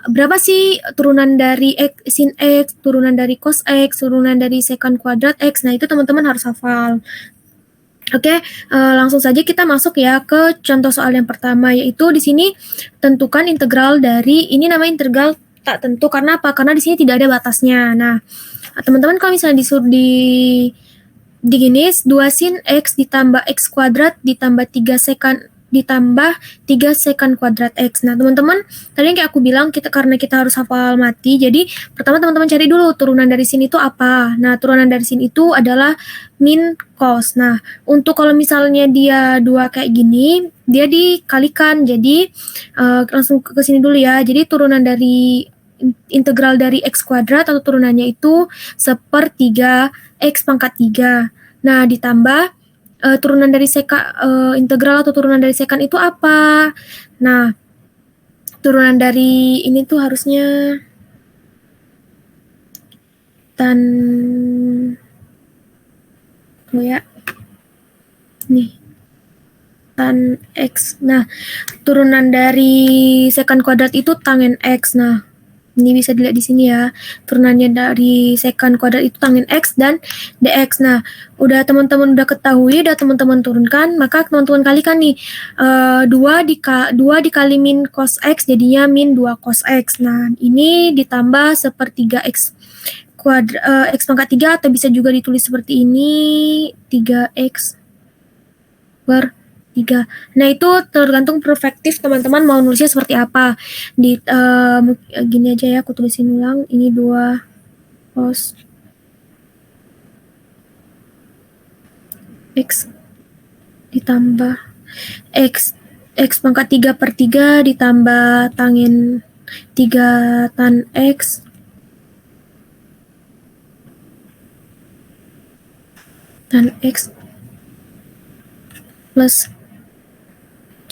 berapa sih turunan dari sin X, turunan dari cos X, turunan dari secant kuadrat X. Nah, itu teman-teman harus hafal. Oke, langsung saja kita masuk ya ke contoh soal yang pertama, yaitu di sini tentukan integral dari, ini namanya integral tak tentu, karena apa? Karena di sini tidak ada batasnya. Nah, teman-teman kalau misalnya disuruh di gini, 2 sin X ditambah X kuadrat ditambah 3 secant ditambah 3 secant kuadrat X. Nah, teman-teman, tadi yang kayak aku bilang, karena kita harus hafal mati, jadi pertama teman-teman cari dulu turunan dari sini itu apa. Nah, turunan dari sini itu adalah min cos. Nah, untuk kalau misalnya dia 2 kayak gini, dia dikalikan. Jadi, langsung ke sini dulu ya. Jadi, turunan dari integral dari X kuadrat atau turunannya itu 1/3 X pangkat 3. Nah, ditambah turunan dari integral atau turunan dari secant itu apa? Nah, turunan dari ini tuh harusnya tan ya. Nih. Tan X. Nah, turunan dari secant kuadrat itu tangen X. Nah, ini bisa dilihat di sini ya. Turunannya dari secant kuadrat itu tangen X dan dx. Nah, udah teman-teman udah ketahui, udah teman-teman turunkan, maka teman-teman kalikan nih. 2 dikali min cos X jadinya min 2 cos X. Nah, ini ditambah 1/3 X X pangkat 3, atau bisa juga ditulis seperti ini, 3X per 3. Nah, itu tergantung perspektif teman-teman mau nulisnya seperti apa. Di gini aja ya, aku tulisin ulang. Ini 2 cos X ditambah X pangkat 3/3 ditambah tangen 3 tan X plus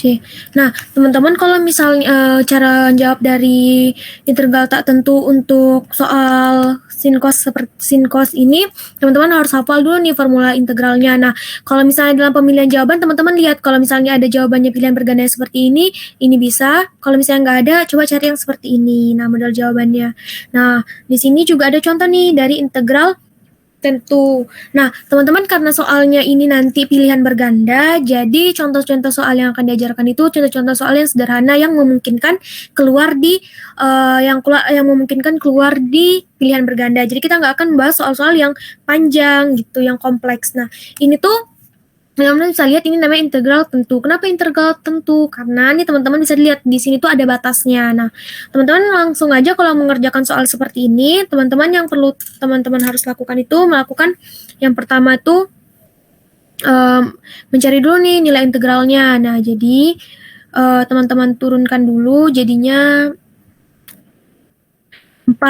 C. Nah, teman-teman kalau misalnya cara jawab dari integral tak tentu untuk soal sin cos ini, teman-teman harus hafal dulu nih formula integralnya. Nah, kalau misalnya dalam pemilihan jawaban, teman-teman lihat kalau misalnya ada jawabannya pilihan berganda seperti ini bisa. Kalau misalnya nggak ada, coba cari yang seperti ini. Nah, model jawabannya. Nah, di sini juga ada contoh nih dari integral tentu. Nah, teman-teman karena soalnya ini nanti pilihan berganda, jadi contoh-contoh soal yang akan diajarkan itu contoh-contoh soal yang sederhana yang memungkinkan keluar di yang memungkinkan keluar di pilihan berganda. Jadi kita nggak akan bahas soal-soal yang panjang gitu, yang kompleks. Nah, ini tuh teman-teman bisa lihat ini namanya integral tentu. Kenapa integral tentu? Karena nih teman-teman bisa lihat di sini tuh ada batasnya. Nah, teman-teman langsung aja kalau mengerjakan soal seperti ini, teman-teman yang perlu teman-teman harus lakukan itu melakukan yang pertama tuh mencari dulu nih nilai integralnya. Nah, jadi teman-teman turunkan dulu jadinya 4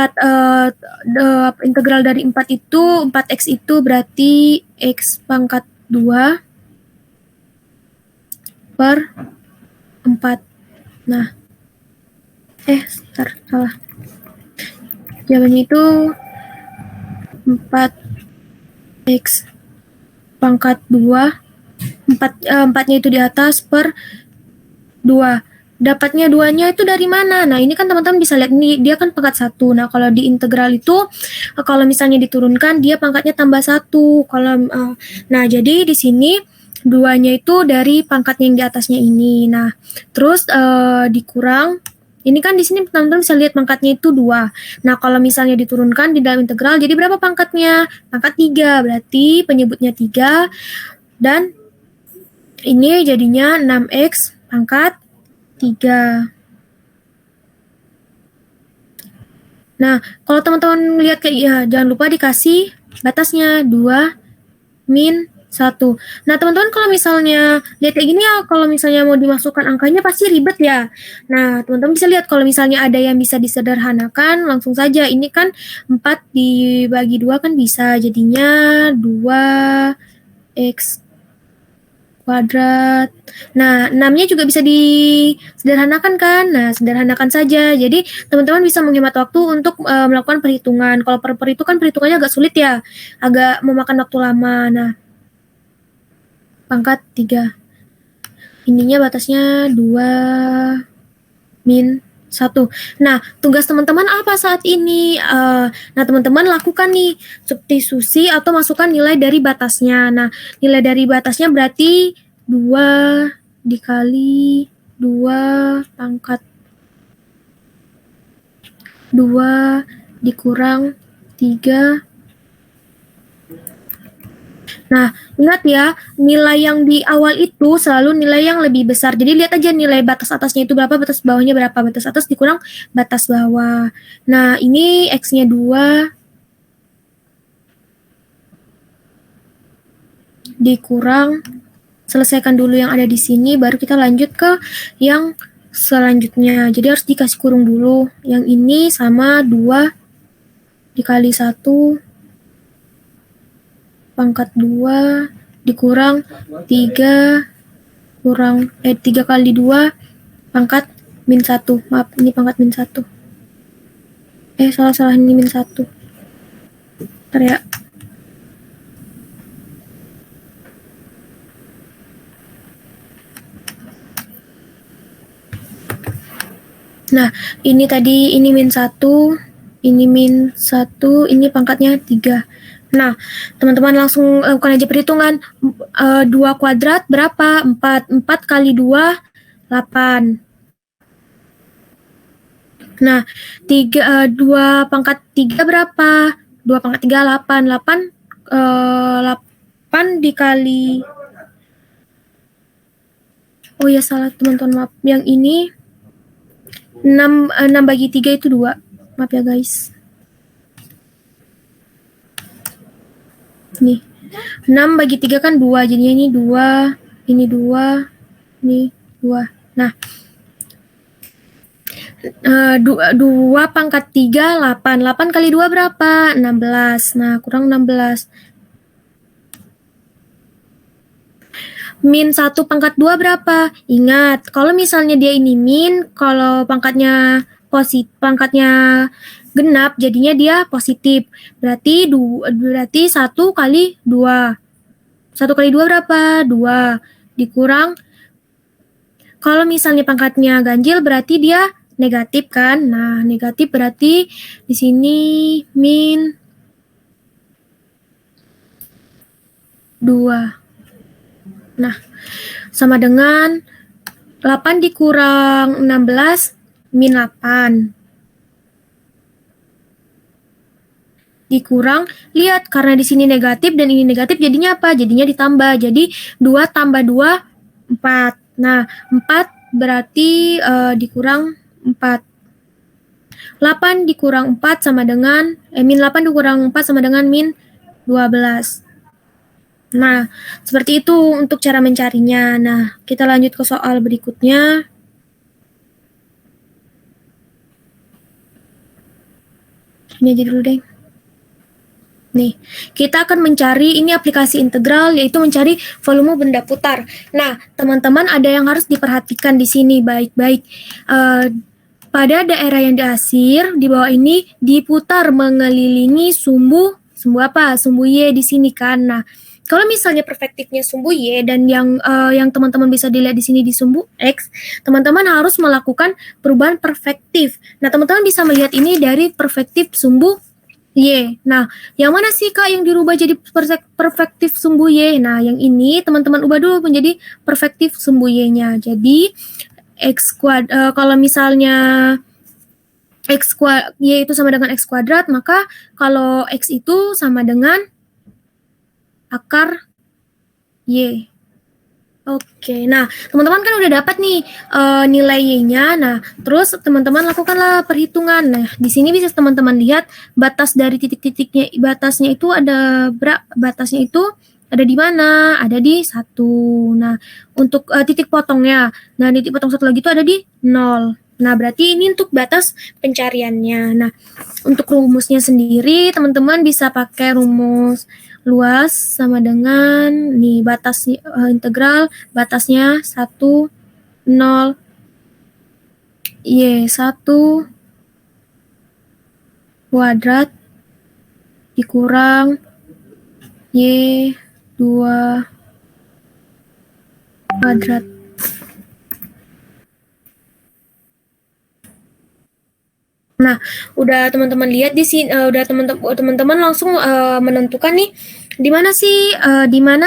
integral dari 4 itu 4x itu berarti x pangkat 2 per 4. Nah, salah. Jawabannya itu 4x pangkat 2. 4-nya itu di atas per 2. Dapatnya 2-nya itu dari mana? Nah, ini kan teman-teman bisa lihat nih, dia kan pangkat 1. Nah, kalau di integral itu kalau misalnya diturunkan dia pangkatnya tambah 1. Nah, jadi di sini 2-nya itu dari pangkat yang di atasnya ini. Nah, terus dikurang, ini kan di sini teman-teman bisa lihat pangkatnya itu 2. Nah, kalau misalnya diturunkan di dalam integral, jadi berapa pangkatnya? Pangkat 3, berarti penyebutnya 3. Dan ini jadinya 6x pangkat 3. Nah, kalau teman-teman lihat kayak ya, jangan lupa dikasih batasnya 2 min 1. Nah, teman-teman kalau misalnya lihat kayak gini ya, kalau misalnya mau dimasukkan angkanya pasti ribet ya. Nah, teman-teman bisa lihat kalau misalnya ada yang bisa disederhanakan, langsung saja. Ini kan 4 dibagi 2 kan bisa, jadinya 2x kuadrat. Nah, 6-nya juga bisa disederhanakan kan? Nah, sederhanakan saja. Jadi, teman-teman bisa menghemat waktu untuk melakukan perhitungan. Kalau perhitungan perhitungannya agak sulit ya, agak memakan waktu lama. Nah, pangkat 3. Ininya batasnya 2 min 1. Nah, tugas teman-teman apa saat ini? Nah, teman-teman lakukan nih substitusi atau masukkan nilai dari batasnya. Nah, nilai dari batasnya berarti 2 dikali 2 pangkat 2 dikurang 3. Nah, ingat ya, nilai yang di awal itu selalu nilai yang lebih besar. Jadi lihat aja nilai batas atasnya itu berapa, batas bawahnya berapa. Batas atas dikurang batas bawah. Nah, ini X-nya 2 dikurang, selesaikan dulu yang ada di sini, baru kita lanjut ke yang selanjutnya. Jadi harus dikasih kurung dulu. Yang ini sama 2 dikali 1 pangkat 2 dikurang 3 kurang 3 kali 2 pangkat min 1. Maaf, ini pangkat min 1. Salah, ini min 1. Bentar ya. Nah, ini tadi, ini min 1, ini min 1, ini pangkatnya 3. Nah, teman-teman langsung lakukan aja perhitungan. 2 kuadrat berapa? 4. 4 kali 2, 8. Nah, 2 pangkat 3 berapa? 2 pangkat 3, 8. 8 dikali... Oh ya, salah teman-teman, maaf. Yang ini 6 bagi 3 itu 2. Maaf ya, guys. Nih, 6 bagi 3 kan 2, jadinya ini 2, ini 2, ini 2. Nah, 2 pangkat 3, 8. 8 kali 2 berapa? 16. Nah, kurang 16. Min 1 pangkat 2 berapa? Ingat, kalau misalnya dia ini min, kalau pangkatnya pangkatnya genap, jadinya dia positif. Berarti 1 kali 2. 1 kali 2 berapa? 2. Dikurang, kalau misalnya pangkatnya ganjil berarti dia negatif kan? Nah, negatif berarti di sini min 2. Nah, sama dengan 8 dikurang 16 min 8. Dikurang, lihat karena di sini negatif dan ini negatif jadinya apa? Jadinya ditambah. Jadi 2 tambah 2 4. Nah, 4 berarti dikurang 4. 8 dikurang 4 sama dengan min 8 dikurang 4 sama dengan min 12. Nah, seperti itu untuk cara mencarinya. Nah, kita lanjut ke soal berikutnya. Ini aja dulu deh. Nih, kita akan mencari, ini aplikasi integral, yaitu mencari volume benda putar. Nah, teman-teman ada yang harus diperhatikan di sini baik-baik. Pada daerah yang diasir, di bawah ini diputar mengelilingi sumbu apa? Sumbu Y di sini kan. Nah, kalau misalnya perspektifnya sumbu Y dan yang teman-teman bisa dilihat di sini di sumbu X, teman-teman harus melakukan perubahan perspektif. Nah, teman-teman bisa melihat ini dari perspektif sumbu Y. Nah, yang mana sih Kak yang dirubah jadi perspektif sumbu Y? Nah, yang ini teman-teman ubah dulu menjadi perspektif sumbu Y-nya. Jadi kalau misalnya Y itu sama dengan X kuadrat, maka kalau X itu sama dengan akar Y. Oke, nah teman-teman kan udah dapat nih nilai Y-nya. Nah, terus teman-teman lakukanlah perhitungan. Nah, di sini bisa teman-teman lihat batas dari titik-titiknya, batasnya itu ada batasnya itu ada di mana? Ada di 1. Nah, untuk titik potongnya. Nah, titik potong satu lagi itu ada di 0. Nah, berarti ini untuk batas pencariannya. Nah, untuk rumusnya sendiri, teman-teman bisa pakai rumus luas sama dengan nih batas integral, batasnya 1, 0, Y1 kuadrat dikurang Y2 kuadrat. Nah, udah teman-teman lihat di sini, udah teman-teman langsung menentukan nih di mana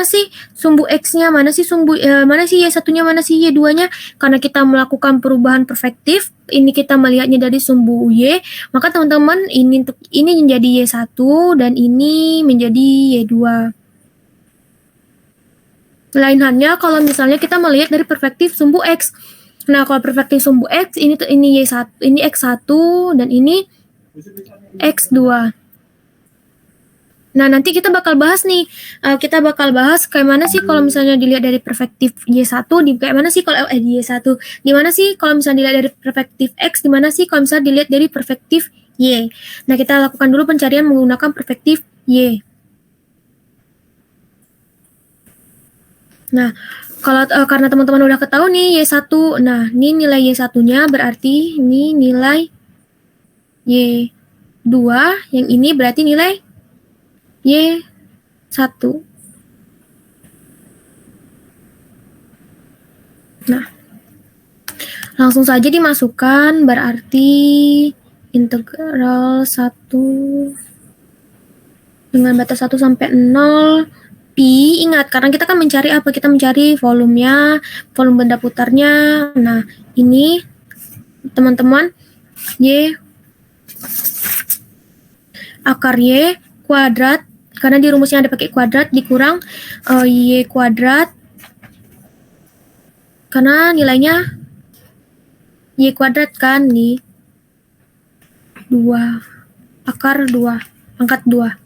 sih sumbu X-nya, mana sih Y1-nya, mana sih Y2-nya. Karena kita melakukan perubahan perspektif, ini kita melihatnya dari sumbu Y, maka teman-teman ini menjadi Y1 dan ini menjadi Y2. Lain halnya kalau misalnya kita melihat dari perspektif sumbu X. Nah, kalau perspektif sumbu X, ini Y1, ini X1 dan ini X2. Nah, nanti kita bakal bahas nih. Kayak mana sih kalau misalnya dilihat dari perspektif Y1, kayak mana sih kalau Y1, di mana sih kalau misalnya dilihat dari perspektif X, di mana sih kalau misalnya dilihat dari perspektif Y. Nah, kita lakukan dulu pencarian menggunakan perspektif Y. Nah, kalau karena teman-teman udah ketahui nih Y1, nah ini nilai Y1-nya berarti ini nilai Y2, yang ini berarti nilai Y1. Nah, langsung saja dimasukkan, berarti integral 1 dengan batas 1 sampai 0 Pi, ingat, karena kita kan mencari apa? Kita mencari volumenya, volume benda putarnya. Nah, ini teman-teman, Y akar Y kuadrat, karena di rumusnya ada pakai kuadrat, dikurang Y kuadrat, karena nilainya Y kuadrat kan, nih 2, akar 2, pangkat 2.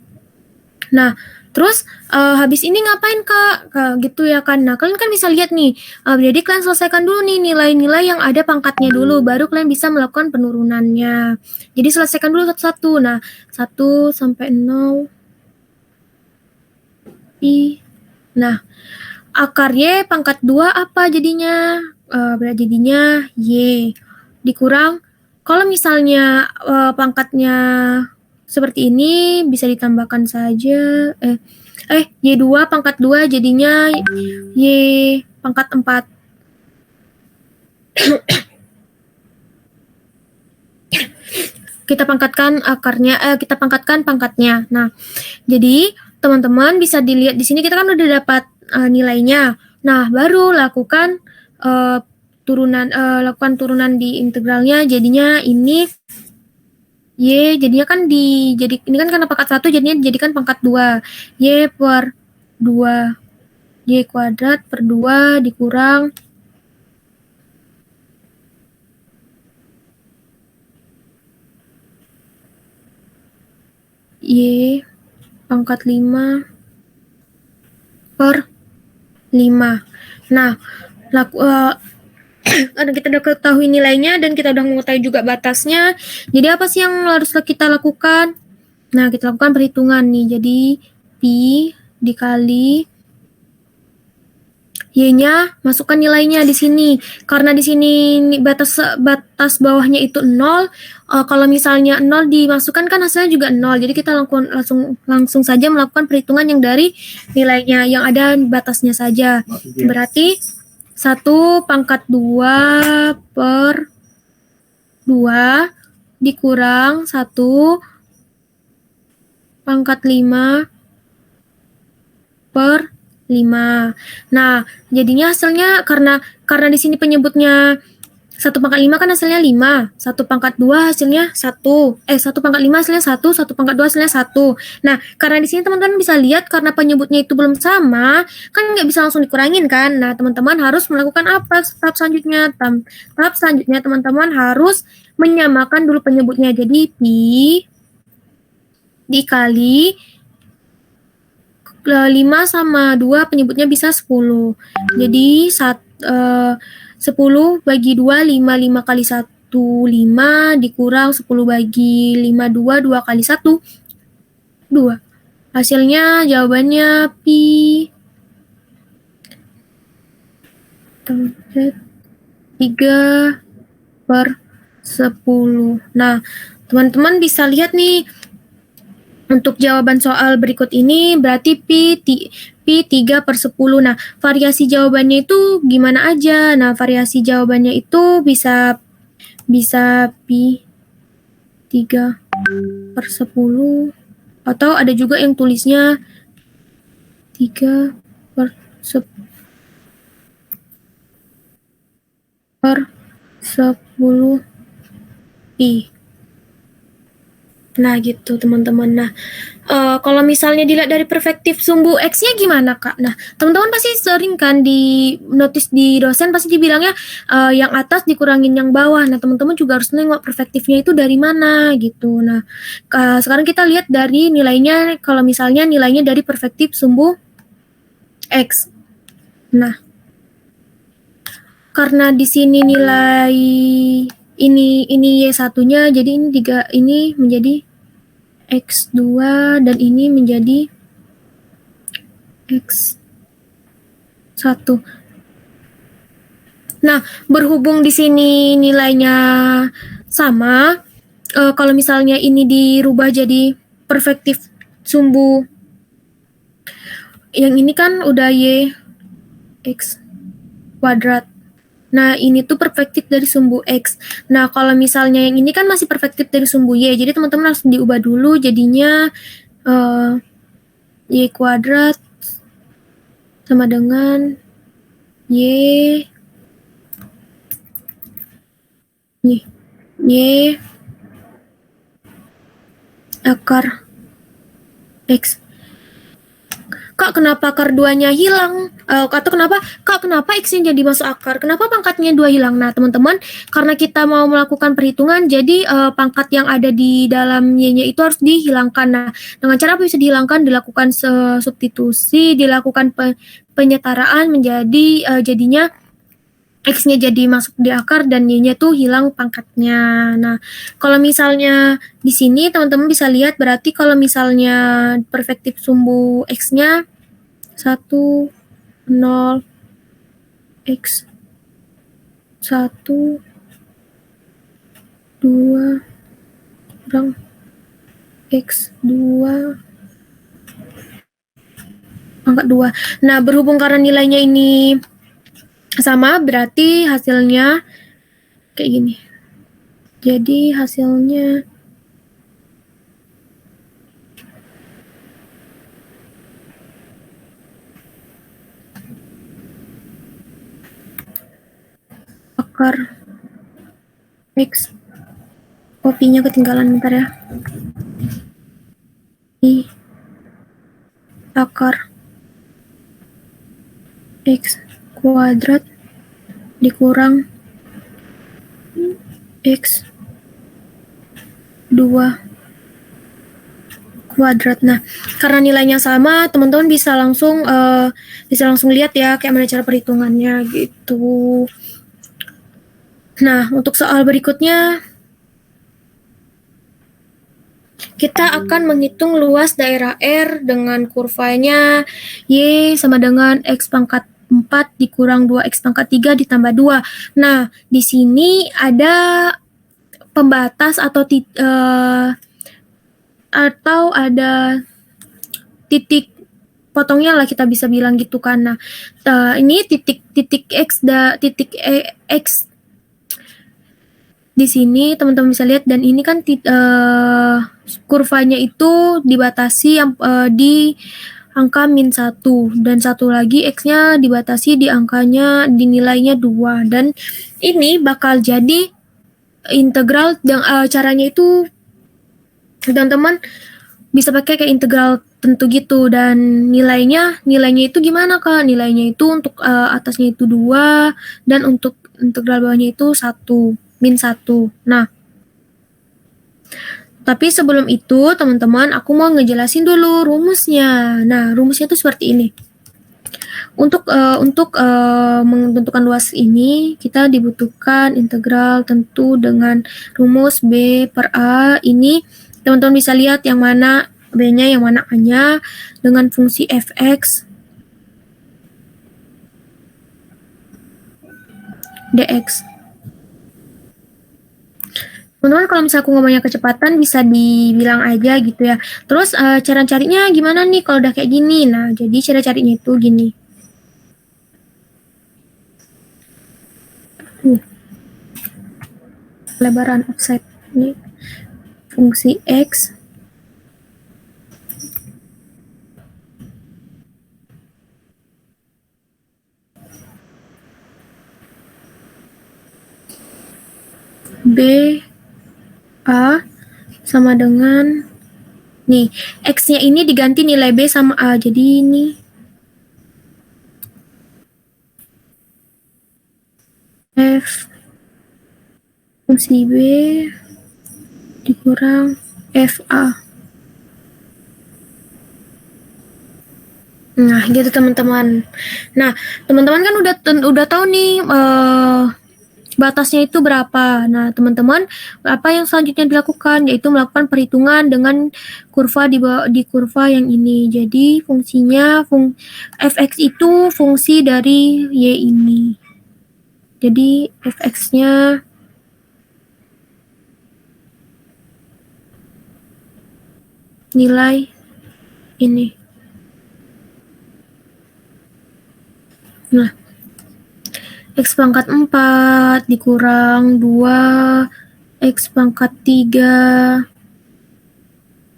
Nah, terus habis ini ngapain Kak? Gitu ya kan. Nah, kalian kan bisa lihat nih. Jadi kalian selesaikan dulu nih nilai-nilai yang ada pangkatnya dulu, baru kalian bisa melakukan penurunannya. Jadi selesaikan dulu satu-satu. Nah, 1 sampai 0 Pi. Nah, akar Y pangkat 2 apa jadinya? Berarti jadinya Y. Dikurang, kalau misalnya pangkatnya seperti ini, bisa ditambahkan saja. Y2 pangkat 2 jadinya Y pangkat 4. Kita pangkatkan akarnya, kita pangkatkan pangkatnya. Nah, jadi teman-teman bisa dilihat di sini kita kan udah dapat nilainya. Nah, baru lakukan turunan di integralnya, jadinya ini Y jadinya kan ini kan karena pangkat 1 jadinya dijadikan pangkat 2. Y per 2. Y kuadrat per 2 dikurang Y pangkat 5 per 5. Nah, karena kita udah ketahui nilainya dan kita udah mengetahui juga batasnya, jadi apa sih yang harus kita lakukan? Nah, kita lakukan perhitungan nih. Jadi Pi dikali Y-nya, masukkan nilainya di sini. Karena di sini batas bawahnya itu 0, kalau misalnya 0 dimasukkan kan hasilnya juga 0. Jadi kita langsung saja melakukan perhitungan yang dari nilainya, yang ada batasnya saja. Berarti 1 pangkat 2 per 2 dikurang 1 pangkat 5 per 5. Nah, jadinya hasilnya karena di sini penyebutnya 1 pangkat 5 kan hasilnya 5, 1 pangkat 2 hasilnya 1, 1 pangkat 5 hasilnya 1, 1 pangkat 2 hasilnya 1. Nah, karena di sini teman-teman bisa lihat karena penyebutnya itu belum sama, kan nggak bisa langsung dikurangin kan. Nah, teman-teman harus melakukan apa tahap selanjutnya? Tahap selanjutnya teman-teman harus menyamakan dulu penyebutnya. Jadi Pi dikali 5 sama 2 penyebutnya bisa 10. Jadi 10 bagi 2, 5 kali 1, 5 dikurang 10 bagi 5, 2 kali 1, 2. Hasilnya jawabannya Pi 3 per 10. Nah, teman-teman bisa lihat nih, untuk jawaban soal berikut ini berarti Pi 3 per 10. Nah, variasi jawabannya itu gimana aja? Nah, variasi jawabannya itu bisa Pi 3/10, atau ada juga yang tulisnya 3/10 pi. Nah gitu teman-teman. Nah kalau misalnya dilihat dari perspektif sumbu X-nya gimana Kak? Nah teman-teman pasti sering kan di notis di dosen pasti dibilangnya yang atas dikurangin yang bawah. Nah teman-teman juga harus nengok perspektifnya itu dari mana gitu. Nah sekarang kita lihat dari nilainya, kalau misalnya nilainya dari perspektif sumbu X. Nah karena di sini nilai ini Y1-nya, jadi ini menjadi X2 dan ini menjadi X1. Nah, berhubung di sini nilainya sama, kalau misalnya ini dirubah jadi perspektif sumbu yang ini kan udah Y X kuadrat. Nah, ini tuh perspektif dari sumbu X. Nah, kalau misalnya yang ini kan masih perspektif dari sumbu Y, jadi teman-teman harus diubah dulu jadinya Y kuadrat sama dengan Y akar X. Kak, kenapa akar 2-nya hilang? Atau kenapa X-nya jadi masuk akar? Kenapa pangkatnya 2 hilang? Nah, teman-teman, karena kita mau melakukan perhitungan, jadi pangkat yang ada di dalam Y-nya itu harus dihilangkan. Nah, dengan cara apa bisa dihilangkan? Dilakukan substitusi, dilakukan penyetaraan menjadi jadinya X-nya jadi masuk di akar dan Y-nya tuh hilang pangkatnya. Nah, kalau misalnya di sini teman-teman bisa lihat berarti kalau misalnya perspektif sumbu X-nya 1, 0, X 1, 2, kurang X 2, pangkat 2. Nah, berhubung karena nilainya ini sama, berarti hasilnya kayak gini. Jadi hasilnya akar X. Kopinya ketinggalan, bentar ya. I akar X kuadrat dikurang X 2 kuadrat. Nah, karena nilainya sama, teman-teman bisa langsung lihat ya kayak mana cara perhitungannya gitu. Nah, untuk soal berikutnya kita akan menghitung luas daerah R dengan kurvanya Y sama dengan X pangkat 4 dikurang 2X pangkat 3 ditambah 2. Nah, di sini ada pembatas atau ada titik potongnya lah, kita bisa bilang gitu kan. Nah, ini titik X X di sini teman-teman bisa lihat, dan ini kan kurvanya itu dibatasi di angka -1, dan satu lagi X-nya dibatasi di nilainya 2, dan ini bakal jadi integral. Dan caranya itu teman-teman bisa pakai kayak integral tentu gitu, dan nilainya itu gimana Kak? Nilainya itu untuk atasnya itu 2 dan untuk integral bawahnya itu 1, -1. Nah, tapi sebelum itu teman-teman aku mau ngejelasin dulu rumusnya. Nah, rumusnya itu seperti ini. Untuk menentukan luas ini kita dibutuhkan integral tentu dengan rumus B per A. Ini teman-teman bisa lihat yang mana B-nya, yang mana A-nya, dengan fungsi fx dx. Teman-teman kalau misalnya aku ngomongnya kecepatan bisa dibilang aja gitu ya. Terus cara carinya gimana nih kalau udah kayak gini? Nah, jadi cara carinya itu gini. Lebaran offset ini. fungsi X B A sama dengan nih, X-nya ini diganti nilai B sama A. Jadi ini F fungsi B dikurang FA. Nah, gitu teman-teman. Nah, teman-teman kan udah tahu nih batasnya itu berapa. Nah, teman-teman, apa yang selanjutnya dilakukan yaitu melakukan perhitungan dengan kurva di kurva yang ini. Jadi, fungsinya fx itu fungsi dari y ini. Jadi, fx-nya nilai ini. Nah, X pangkat 4 dikurang 2 X pangkat 3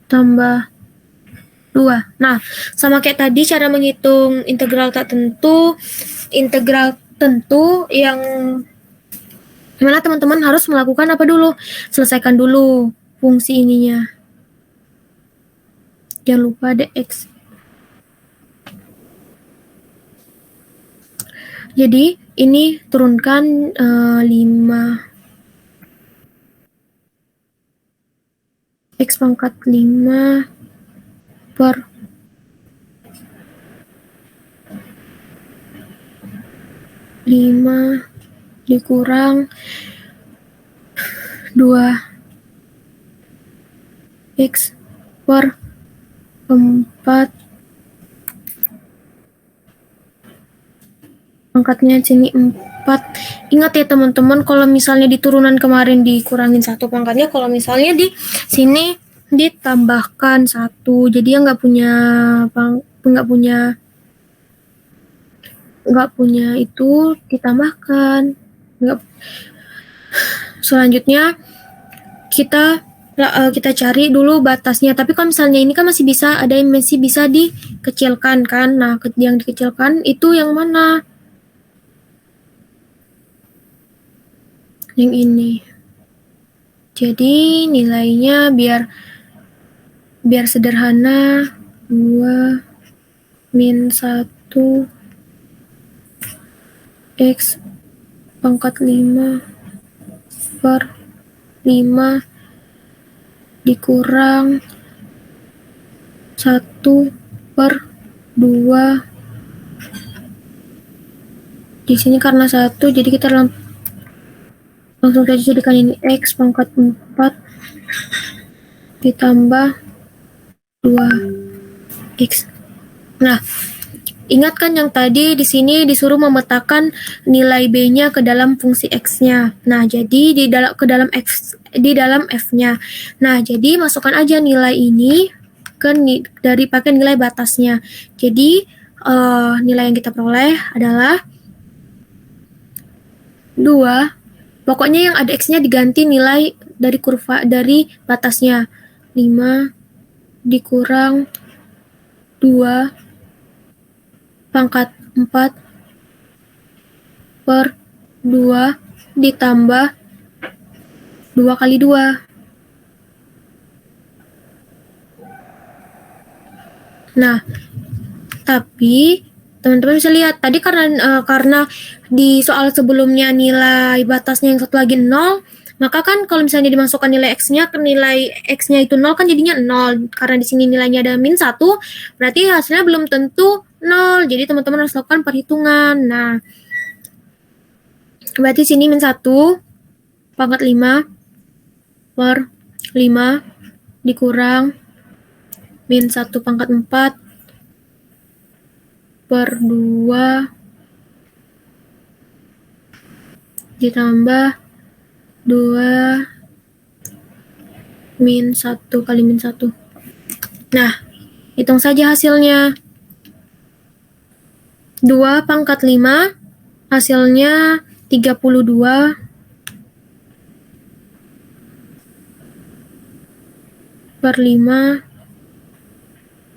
tambah 2. Nah, sama kayak tadi cara menghitung integral tak tentu, integral tentu yang mana teman-teman harus melakukan apa dulu? Selesaikan dulu fungsi ininya. Jangan lupa dx. Jadi, ini turunkan 5 X pangkat 5 per 5 dikurang 2 X per 4 pangkatnya sini 4. Ingat ya teman-teman, kalau misalnya di turunan kemarin dikurangin 1 pangkatnya, kalau misalnya di sini ditambahkan 1, jadi yang nggak punya itu ditambahkan. Selanjutnya kita cari dulu batasnya. Tapi kalau misalnya ini kan masih bisa, ada yang masih bisa dikecilkan kan. Nah, yang dikecilkan itu yang mana? Yang ini. Jadi nilainya biar sederhana, 2 min 1 X pangkat 5 per 5 dikurang 1 per 2. Di sini karena 1, jadi kita langsung saja jadikan ini X pangkat 4 ditambah 2X. Nah, ingat kan yang tadi di sini disuruh memetakan nilai B-nya ke dalam fungsi X-nya. Nah, jadi di dalam F-nya. Nah, jadi masukkan aja nilai ini dari pakai nilai batasnya. Jadi nilai yang kita peroleh adalah 2. Pokoknya yang ada X-nya diganti nilai dari batasnya. 5 dikurang 2 pangkat 4 per 2 ditambah 2 kali 2. Nah, tapi teman-teman bisa lihat tadi karena di soal sebelumnya nilai batasnya yang satu lagi 0, maka kan kalau misalnya dimasukkan nilai X-nya ke nilai X-nya itu 0 kan jadinya 0. Karena di sini nilainya ada min 1, berarti hasilnya belum tentu 0. Jadi teman-teman harus lakukan perhitungan. Nah, berarti sini min 1 pangkat 5 per 5 dikurang min 1 pangkat 4 per 2 ditambah 2 min 1 kali min 1. Nah, hitung saja hasilnya. 2 pangkat 5 hasilnya 32 per 5,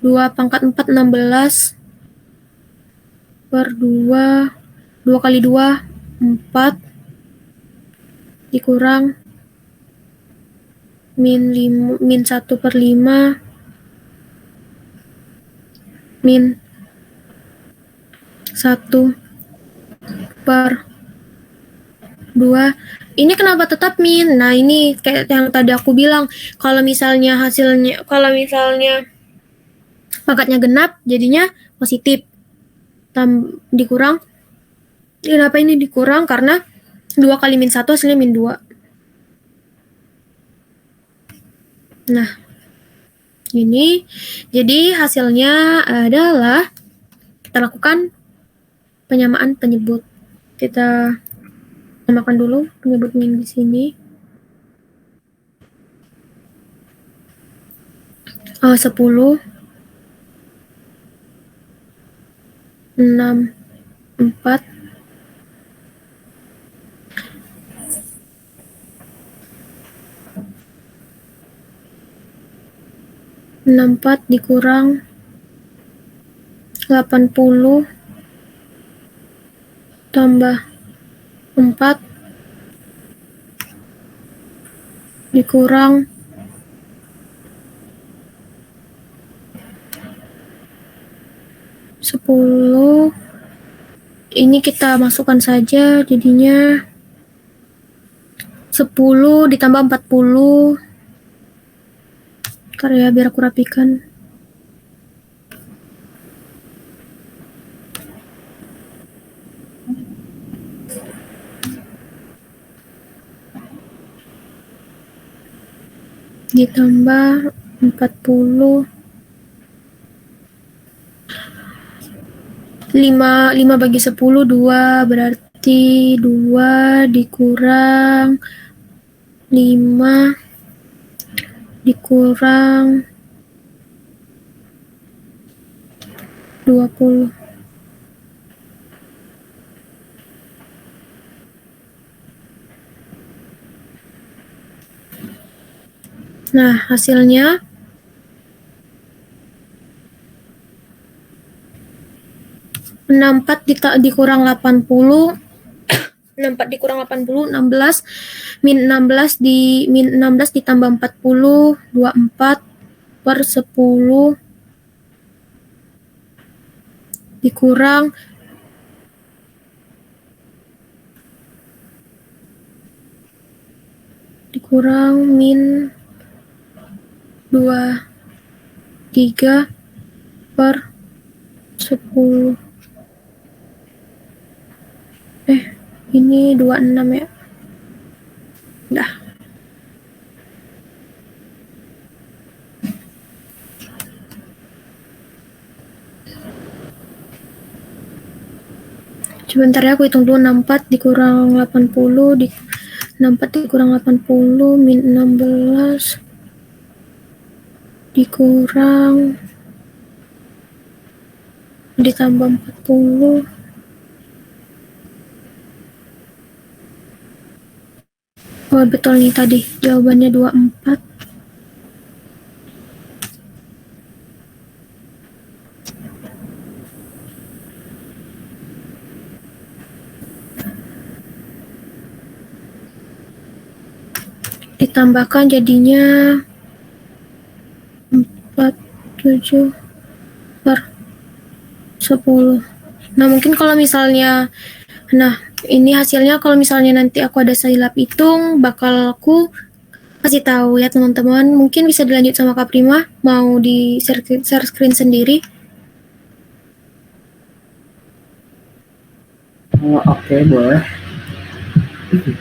2 pangkat 4, 16, per 2, 2 kali 2, 4, dikurang min 1 per 5, min 1 per 2. Ini kenapa tetap min? Nah, ini kayak yang tadi aku bilang, kalau misalnya pangkatnya genap, jadinya positif. Dikurang, kenapa ini dikurang? Karena 2 kali min 1 hasilnya min 2. Nah, ini jadi hasilnya adalah kita lakukan penyamaan penyebut. Kita namakan dulu penyebut min di sini. 10, 6, 4, 64 dikurang 80 tambah 4 dikurang 10. Ini kita masukkan saja, jadinya 10 ditambah 40. Ntar ya, biar aku rapikan. Ditambah 40. 5 bagi 10, 2, berarti 2 dikurang 5 dikurang 20. Nah, hasilnya dikurang 80, 64 dikurang 80, 16, min 16 ditambah 40, 24 per 10 dikurang min 23 per 10. Ini 26 ya. Udah. Sebentar ya, aku hitung dulu. 64 dikurang 80, 64 dikurang 80, min 16 dikurang ditambah 40. Oh, betul nih tadi. Jawabannya 24. Ditambahkan jadinya 47 per 10. Nah, mungkin kalau misalnya, ini hasilnya kalau misalnya nanti aku ada silap hitung, bakal aku kasih tahu ya teman-teman. Mungkin bisa dilanjut sama Kak Prima, mau di share screen sendiri. Oke, boleh.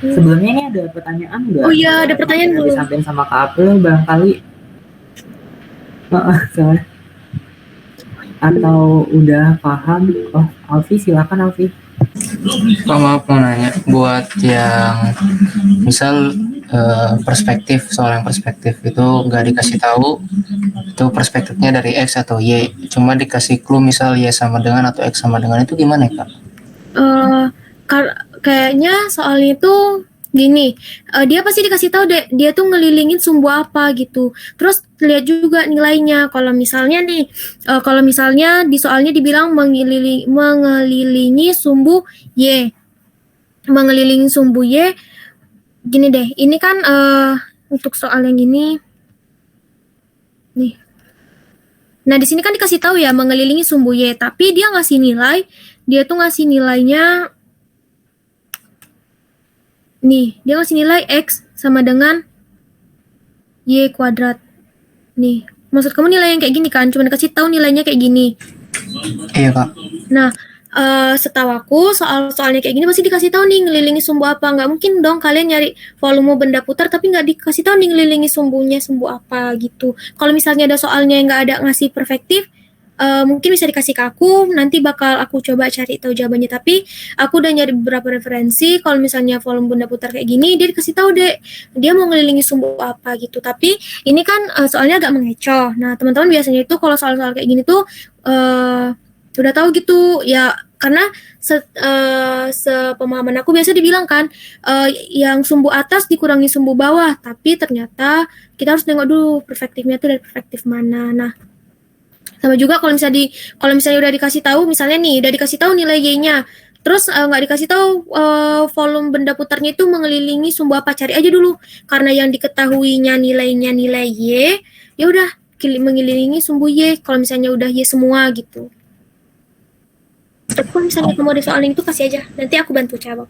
Sebelumnya ini ada pertanyaan nggak? Oh iya, ada pertanyaan belum? Disampaikan sama Kak April barangkali. Soalnya. Atau udah paham? Oh, Alfi, silakan Alfi. Pak, maaf mau nanya, buat yang misal soal yang perspektif itu nggak dikasih tahu itu perspektifnya dari X atau Y, cuma dikasih clue misal Y sama dengan atau X sama dengan, itu gimana ya Kak? Kayaknya soal itu Gini, dia pasti dikasih tahu deh, dia tuh ngelilingin sumbu apa gitu. Terus lihat juga nilainya. Kalau misalnya nih, kalau misalnya di soalnya dibilang mengelilingi sumbu Y. Mengelilingi sumbu Y, gini deh, ini kan untuk soal yang ini, nih. Nah, di sini kan dikasih tahu ya mengelilingi sumbu Y, tapi dia ngasih nilai, dia tuh ngasih nilainya nih, dia ngasih nilai X sama dengan Y kuadrat. Nih, maksud kamu nilai yang kayak gini kan? Cuma dikasih tahu nilainya kayak gini. Iya kak. Nah, setahu aku soalnya kayak gini pasti dikasih tahu nih ngelilingi sumbu apa. Nggak mungkin dong kalian nyari volume benda putar tapi nggak dikasih tahu nih ngelilingi sumbunya sumbu apa gitu. Kalau misalnya ada soalnya yang nggak ada ngasih perspektif, mungkin bisa dikasih ke aku, nanti bakal aku coba cari tahu jawabannya. Tapi aku udah nyari beberapa referensi, kalau misalnya volume benda putar kayak gini, dia dikasih tahu deh, dia mau ngelilingi sumbu apa gitu. Tapi ini kan soalnya agak mengecoh. Nah, teman-teman biasanya itu kalau soal-soal kayak gini tuh udah tahu gitu ya, karena sepemahaman aku biasa dibilang kan yang sumbu atas dikurangi sumbu bawah, tapi ternyata kita harus nengok dulu perspektifnya tuh dari perspektif mana. Nah, sama juga kalau misalnya udah dikasih tahu, misalnya nih udah dikasih tahu nilai Y-nya, terus nggak dikasih tahu volume benda putarnya itu mengelilingi sumbu apa, cari aja dulu, karena yang diketahuinya nilainya nilai Y, ya udah mengelilingi sumbu Y. Kalau misalnya udah Y semua gitu. Tapi kalau misalnya kamu ada soal itu kasih aja, nanti aku bantu jawab.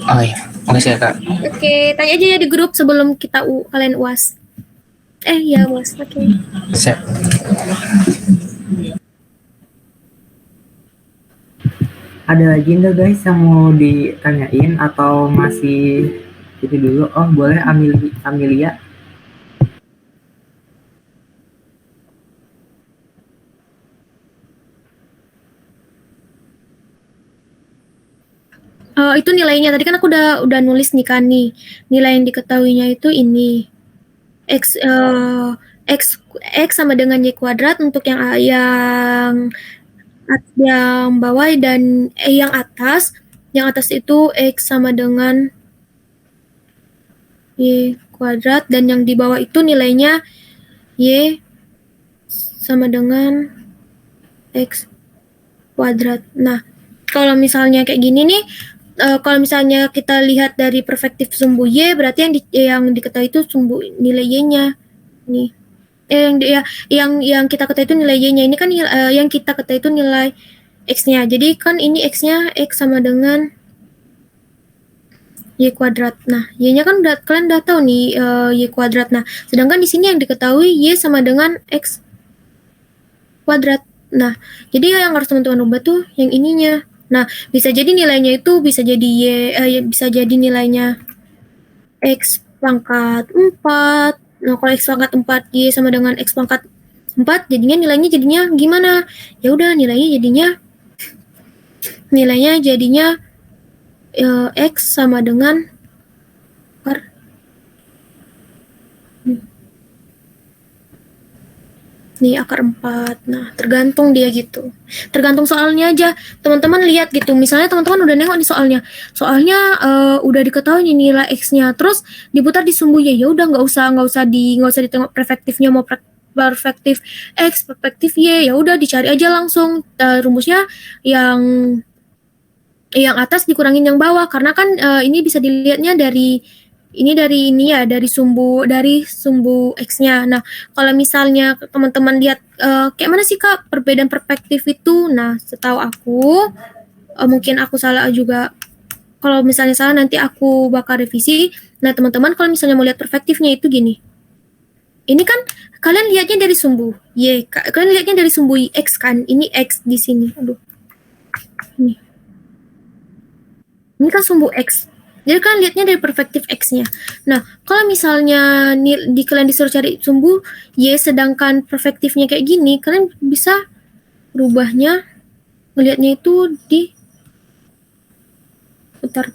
Oh iya, makasih ya kak. Oke, tanya aja ya di grup sebelum kalian UAS. Ya UAS, oke. Siap. Ada lagi nggak guys yang mau ditanyain atau masih itu dulu? Oh boleh, Amelia. Itu nilainya tadi kan aku udah nulis nih kan nih. Nilai yang diketahuinya itu ini. X sama dengan Y kuadrat untuk yang bawah, dan yang atas itu X sama dengan Y kuadrat, dan yang di bawah itu nilainya Y sama dengan X kuadrat. Nah, kalau misalnya kayak gini nih, kalau misalnya kita lihat dari perspektif sumbu Y, berarti yang diketahui itu sumbu nilai Y-nya. Nih. Yang kita ketahui itu nilai Y-nya. Ini kan yang kita ketahui itu nilai X-nya. Jadi kan ini X-nya X sama dengan Y kuadrat. Nah, Y-nya kan kalian udah tahu nih Y kuadrat. Nah, sedangkan di sini yang diketahui Y sama dengan X kuadrat. Nah, jadi yang harus teman-teman ubah tuh yang ininya. Nah, bisa jadi nilainya itu bisa jadi bisa jadi nilainya X pangkat 4. Nah, kalau X pangkat 4 Y sama dengan X pangkat 4, nilainya jadinya gimana? Ya udah, nilainya jadinya X sama dengan akar 4. Nah, tergantung dia gitu. Tergantung soalnya aja. Teman-teman lihat gitu. Misalnya teman-teman udah nengok nih soalnya. Soalnya udah diketahui nih nilai X-nya. Terus diputar di sumbu Y. Ya udah, nggak usah ditengok perspektifnya mau perspektif X, perspektif Y. Ya udah, dicari aja langsung rumusnya yang atas dikurangin yang bawah, karena kan ini bisa dilihatnya dari sumbu X-nya. Nah, kalau misalnya teman-teman lihat kayak mana sih Kak perbedaan perspektif itu? Nah, setahu aku mungkin aku salah juga. Kalau misalnya salah nanti aku bakal revisi. Nah, teman-teman kalau misalnya mau lihat perspektifnya itu gini. Ini kan kalian lihatnya dari sumbu Y, kalian lihatnya dari sumbu X kan? Ini X di sini. Aduh. Ini kan sumbu X. Jadi kalian lihatnya dari perspektif X-nya. Nah, kalau misalnya kalian disuruh cari sumbu Y, sedangkan perspektifnya kayak gini, kalian bisa rubahnya, melihatnya itu di bentar.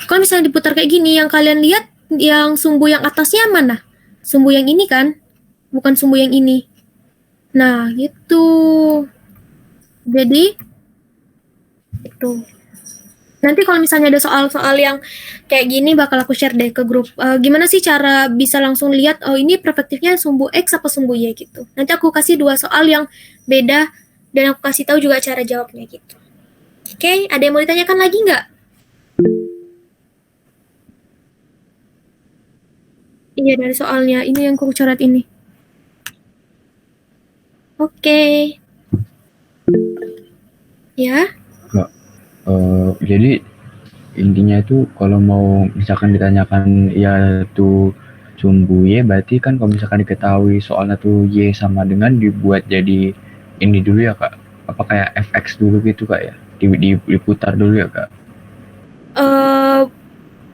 Kalau misalnya diputar kayak gini, yang kalian lihat yang sumbu yang atasnya mana? Sumbu yang ini kan? Bukan sumbu yang ini. Nah, gitu. Jadi itu. Nanti kalau misalnya ada soal-soal yang kayak gini bakal aku share deh ke grup. Gimana sih cara bisa langsung lihat oh ini perspektifnya sumbu X apa sumbu Y gitu. Nanti aku kasih 2 soal yang beda dan aku kasih tahu juga cara jawabnya gitu. Oke, ada yang mau ditanyakan lagi nggak? Iya dari soalnya ini yang aku coret ini. Oke. Ya. Jadi intinya itu kalau mau misalkan ditanyakan ya tuh sumbu Y, berarti kan kalau misalkan diketahui soalnya tuh Y sama dengan dibuat jadi ini dulu ya kak, apa kayak fx dulu gitu kak ya, diputar dulu ya kak.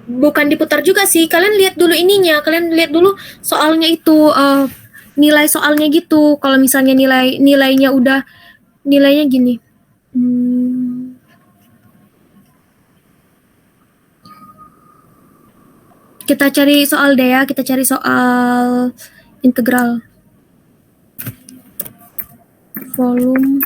Bukan diputar juga sih, kalian lihat dulu ininya, kalian lihat dulu soalnya itu nilai soalnya gitu. Kalau misalnya nilainya udah nilainya gini. Kita cari soal deh ya, kita cari soal integral. Volume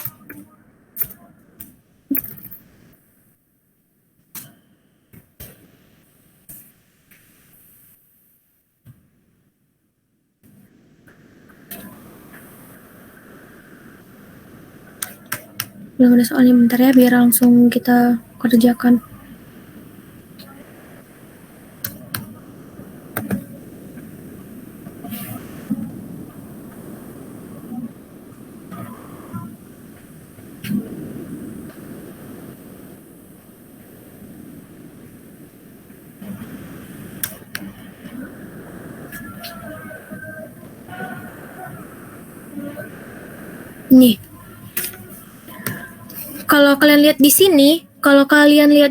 belum ada soalnya, bentar ya biar langsung kita kerjakan. Nih. Kalau kalian lihat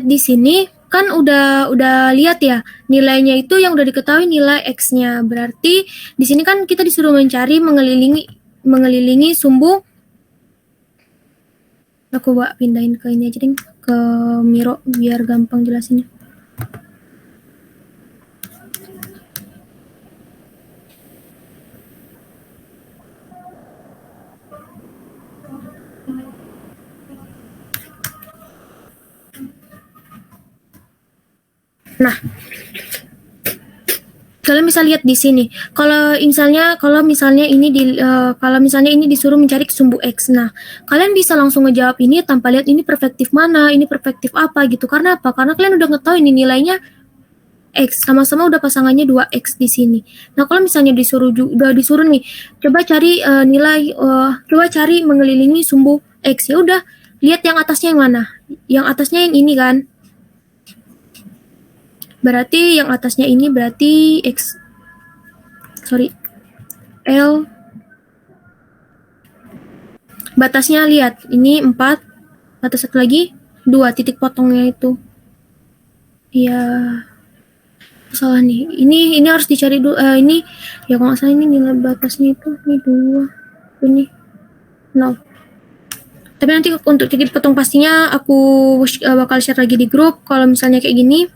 di sini, kan udah lihat ya nilainya itu yang udah diketahui nilai X-nya. Berarti di sini kan kita disuruh mencari mengelilingi sumbu. Aku pindahin ke ini aja deh, ke Miro biar gampang jelasinnya. Nah, kalian bisa lihat di sini. Kalau misalnya ini disuruh mencari sumbu X. Nah, kalian bisa langsung ngejawab ini tanpa lihat ini perspektif mana, ini perspektif apa gitu. Karena apa? Karena kalian udah ngetahui ini nilainya X, sama-sama udah pasangannya 2X di sini. Nah, kalau misalnya udah disuruh nih, coba cari coba cari mengelilingi sumbu X. Ya udah, lihat yang atasnya yang mana? Yang atasnya yang ini kan? Berarti yang atasnya ini berarti X. L. Batasnya lihat, ini 4. Batas satu lagi 2 titik potongnya itu. Ya, salah nih. Ini harus dicari dulu. Ini ya kalau nggak salah ini nilai batasnya itu ini 2. Ini 0. Tapi nanti untuk titik potong pastinya aku bakal share lagi di grup. Kalau misalnya kayak gini,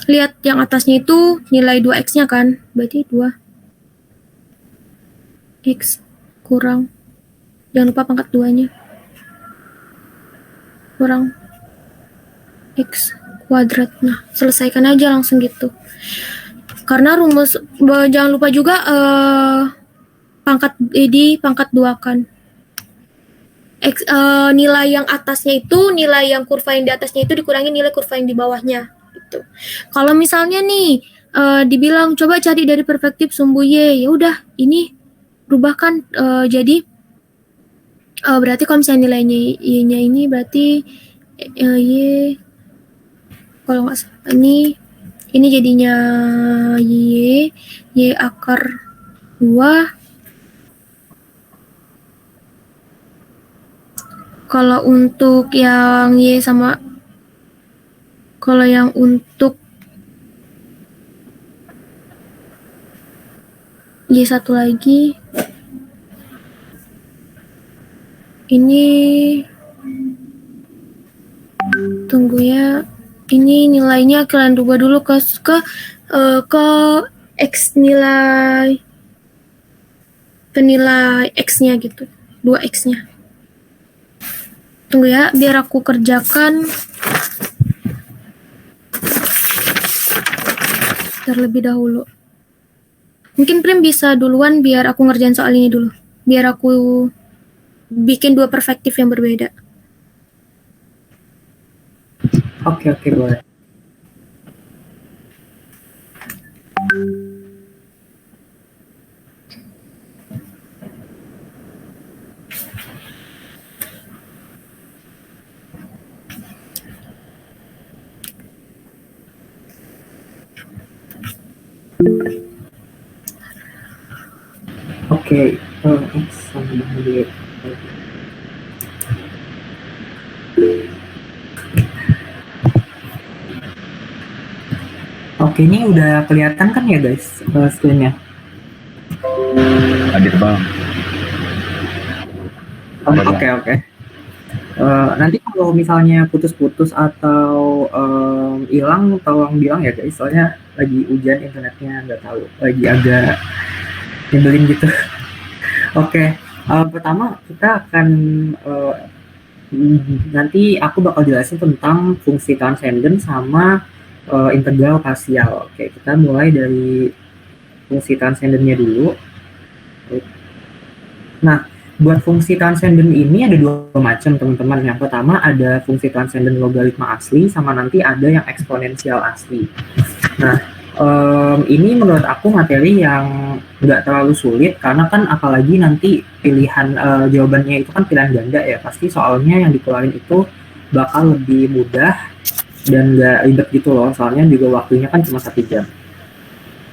lihat yang atasnya itu nilai 2X-nya kan, berarti 2X kurang, jangan lupa pangkat 2-nya, kurang X kuadrat. Nah, selesaikan aja langsung gitu. Karena rumus, jangan lupa juga di pangkat 2 kan. Nilai yang atasnya itu, nilai yang kurva yang di atasnya itu dikurangi nilai kurva yang di bawahnya. Gitu. Kalau misalnya nih dibilang coba cari dari perspektif sumbu Y, ya udah ini rubahkan jadi berarti kalau misalnya nilainya Y-nya ini berarti Y, kalau nggak salah ini jadinya Y akar 2. Kalau untuk yang Y sama, kalau yang untuk Y satu lagi, ini tunggu ya, ini nilainya kalian rubah dulu ke X nilai, ke nilai X-nya gitu, 2X-nya. Tunggu ya, biar aku kerjakan. terlebih dahulu. Mungkin Prim bisa duluan biar aku ngerjain soal ini dulu. Biar aku bikin dua perspektif yang berbeda. Oke, boleh. Oke, X sama Y. Oke, ini udah kelihatan kan ya guys screen-nya? Hadir bang. Oke. Nanti kalau misalnya putus-putus atau hilang, tolong bilang ya guys, soalnya lagi hujan internetnya, nggak tahu, lagi agak nyebelin gitu. Oke, pertama kita akan nanti aku bakal jelasin tentang fungsi transenden sama integral parsial. Oke, kita mulai dari fungsi transendennya dulu. Nah, buat fungsi transenden ini ada dua macam teman-teman. Yang pertama ada fungsi transenden logaritma asli, sama nanti ada yang eksponensial asli. Nah, ini menurut aku materi yang nggak terlalu sulit, karena kan apalagi nanti pilihan jawabannya itu kan pilihan ganda ya, pasti soalnya yang dikeluarin itu bakal lebih mudah dan nggak ribet gitu loh, soalnya juga waktunya kan cuma 1 jam.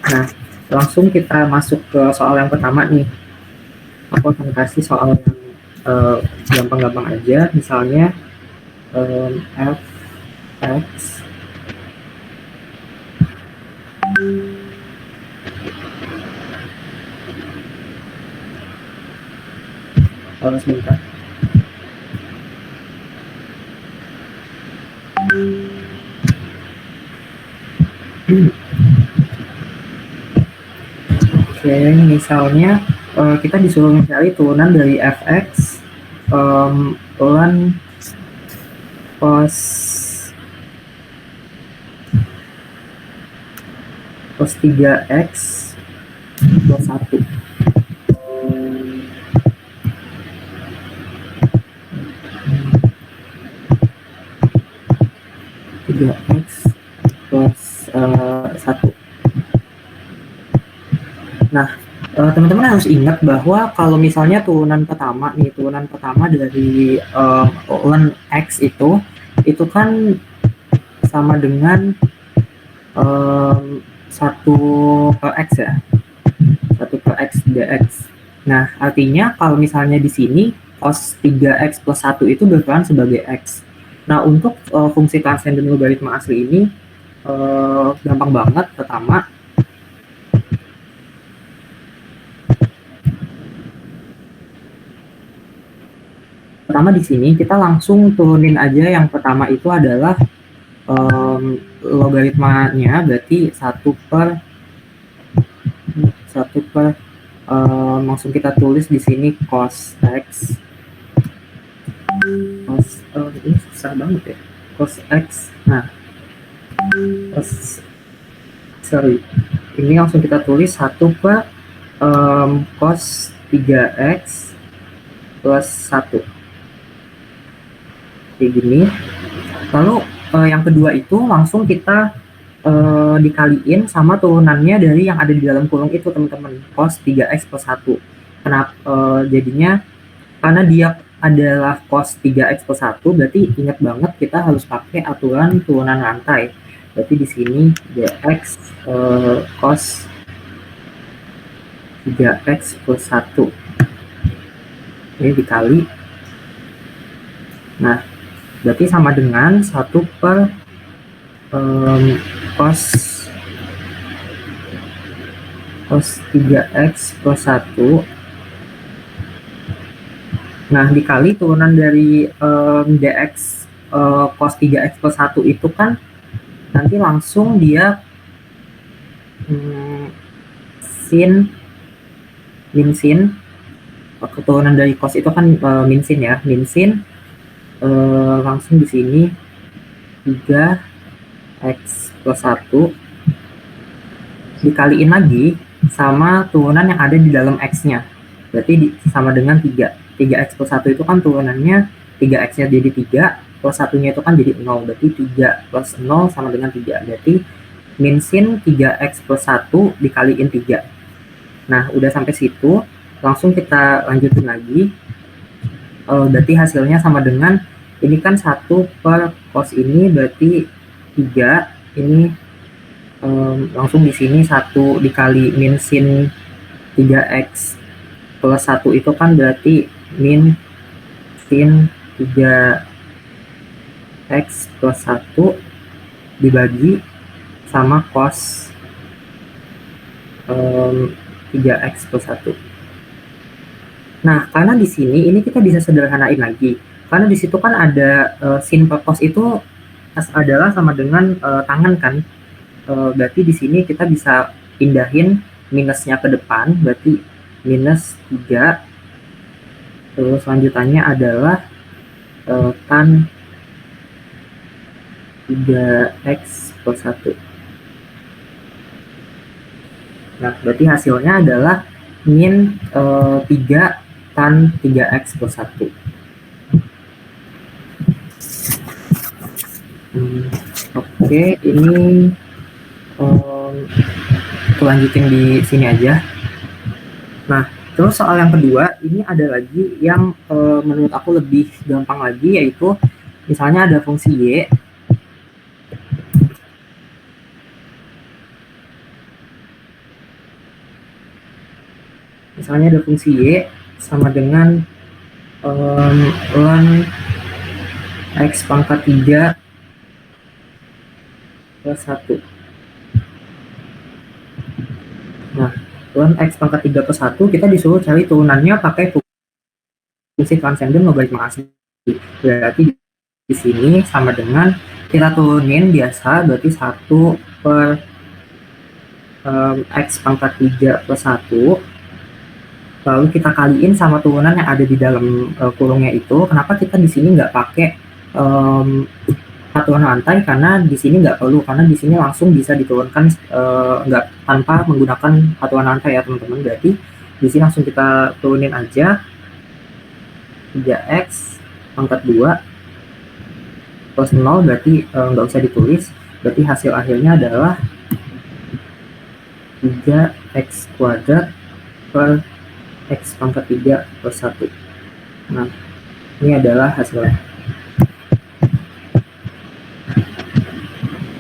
Nah, langsung kita masuk ke soal yang pertama nih. Aku akan kasih soal yang gampang-gampang aja, misalnya f x sebentar. Oke, misalnya kita disuruh mencari turunan dari fx ln cos 3x plus 1. X plus 1. Nah, teman-teman harus ingat bahwa kalau misalnya turunan pertama dari ln x itu kan sama dengan 1 per x ya, 1 per x dx. Nah, artinya kalau misalnya di sini cos 3x plus 1 itu berperan sebagai x. Nah, untuk fungsi transenden logaritma asli ini gampang banget. Pertama di sini kita langsung turunin aja. Yang pertama itu adalah logaritmanya, berarti 1 per langsung kita tulis di sini cos x. Ini susah banget ya, cos x. Nah, ini langsung kita tulis 1 per cos 3x plus 1 kayak gini. Lalu yang kedua itu langsung kita dikaliin sama turunannya dari yang ada di dalam kurung itu teman-teman, cos 3x plus 1. Kenapa jadinya? Karena dia adalah cos 3x plus 1, berarti ingat banget kita harus pakai aturan turunan rantai. Berarti di sini dx cos 3x plus 1 ini dikali. Nah, berarti sama dengan 1 per cos 3x plus 1. Nah, dikali turunan dari dx cos 3x plus 1 itu kan nanti langsung dia min sin. Keturunan dari cos itu kan min sin ya, langsung di sini 3x plus 1 dikaliin lagi sama turunan yang ada di dalam X-nya. Berarti sama dengan 3. 3X plus 1 itu kan turunannya 3X-nya jadi 3, plus 1-nya itu kan jadi 0. Berarti 3 plus 0 sama dengan 3. Berarti min sin 3X plus 1 dikaliin 3. Nah, udah sampai situ, langsung kita lanjutin lagi. Berarti hasilnya sama dengan, ini kan 1 per cos ini, berarti 3. Ini langsung di sini 1 dikali min sin 3X plus 1 itu kan berarti min sin 3x plus 1 dibagi sama cos 3x plus 1. Nah, karena di sini ini kita bisa sederhanain lagi. Karena di situ kan ada sin per cos itu adalah sama dengan tangan kan. Berarti di sini kita bisa pindahin minusnya ke depan, berarti minus 3. Terus lanjutannya adalah tan 3x plus 1. Nah, berarti hasilnya adalah min 3 tan 3x plus 1. Oke, ini lanjutin di sini aja. Nah, terus soal yang kedua, ini ada lagi yang menurut aku lebih gampang lagi, yaitu misalnya ada fungsi Y. Misalnya ada fungsi Y sama dengan ln X pangkat 3 plus 1. Nah, ln X pangkat 3 plus 1, kita disuruh cari turunannya pakai fungsi transenden logaritma asli. Berarti di sini sama dengan kita turunin biasa, berarti 1 per X pangkat 3 plus 1. Lalu kita kaliin sama turunan yang ada di dalam kurungnya itu. Kenapa kita di sini nggak pakai satuan lantai? Karena di sini nggak perlu, karena di sini langsung bisa diturunkan nggak tanpa menggunakan satuan lantai ya teman-teman. Berarti di sini langsung kita turunin aja 3x pangkat 2 plus 0, berarti nggak usah ditulis. Berarti hasil akhirnya adalah 3x kuadrat per X pangkat 3 plus 1. Nah, ini adalah hasilnya.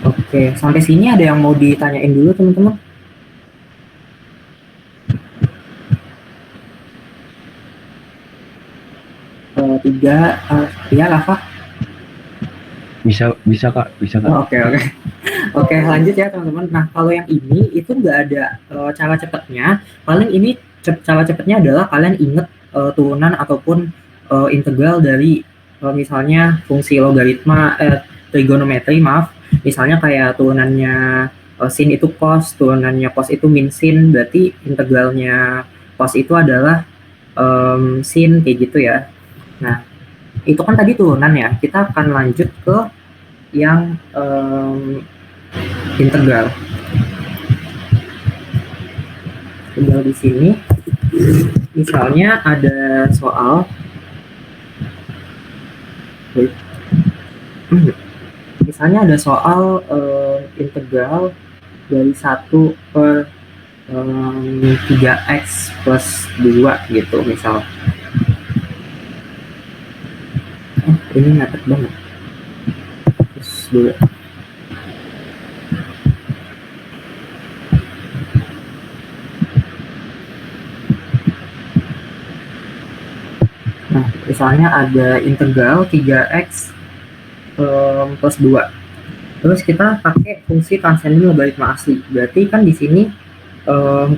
Oke, sampai sini ada yang mau ditanyain dulu teman-teman? Ya Rafa? Bisa kak. Oke. Oke, lanjut ya teman-teman. Nah, kalau yang ini itu nggak ada cara cepatnya. Paling ini cara cepatnya adalah kalian inget turunan ataupun integral dari misalnya fungsi logaritma trigonometri, maaf. Misalnya kayak turunannya sin itu cos, turunannya cos itu min sin, berarti integralnya cos itu adalah sin, kayak gitu ya. Nah, itu kan tadi turunan ya. Kita akan lanjut ke yang integral. Tinggal di sini. Misalnya ada soal integral dari 1 per 3x plus 2 gitu misal. Ini mepet banget. Terus dulu. Nah, misalnya ada integral 3x plus 2. Terus kita pakai fungsi transenden logaritma asli. Berarti kan di sini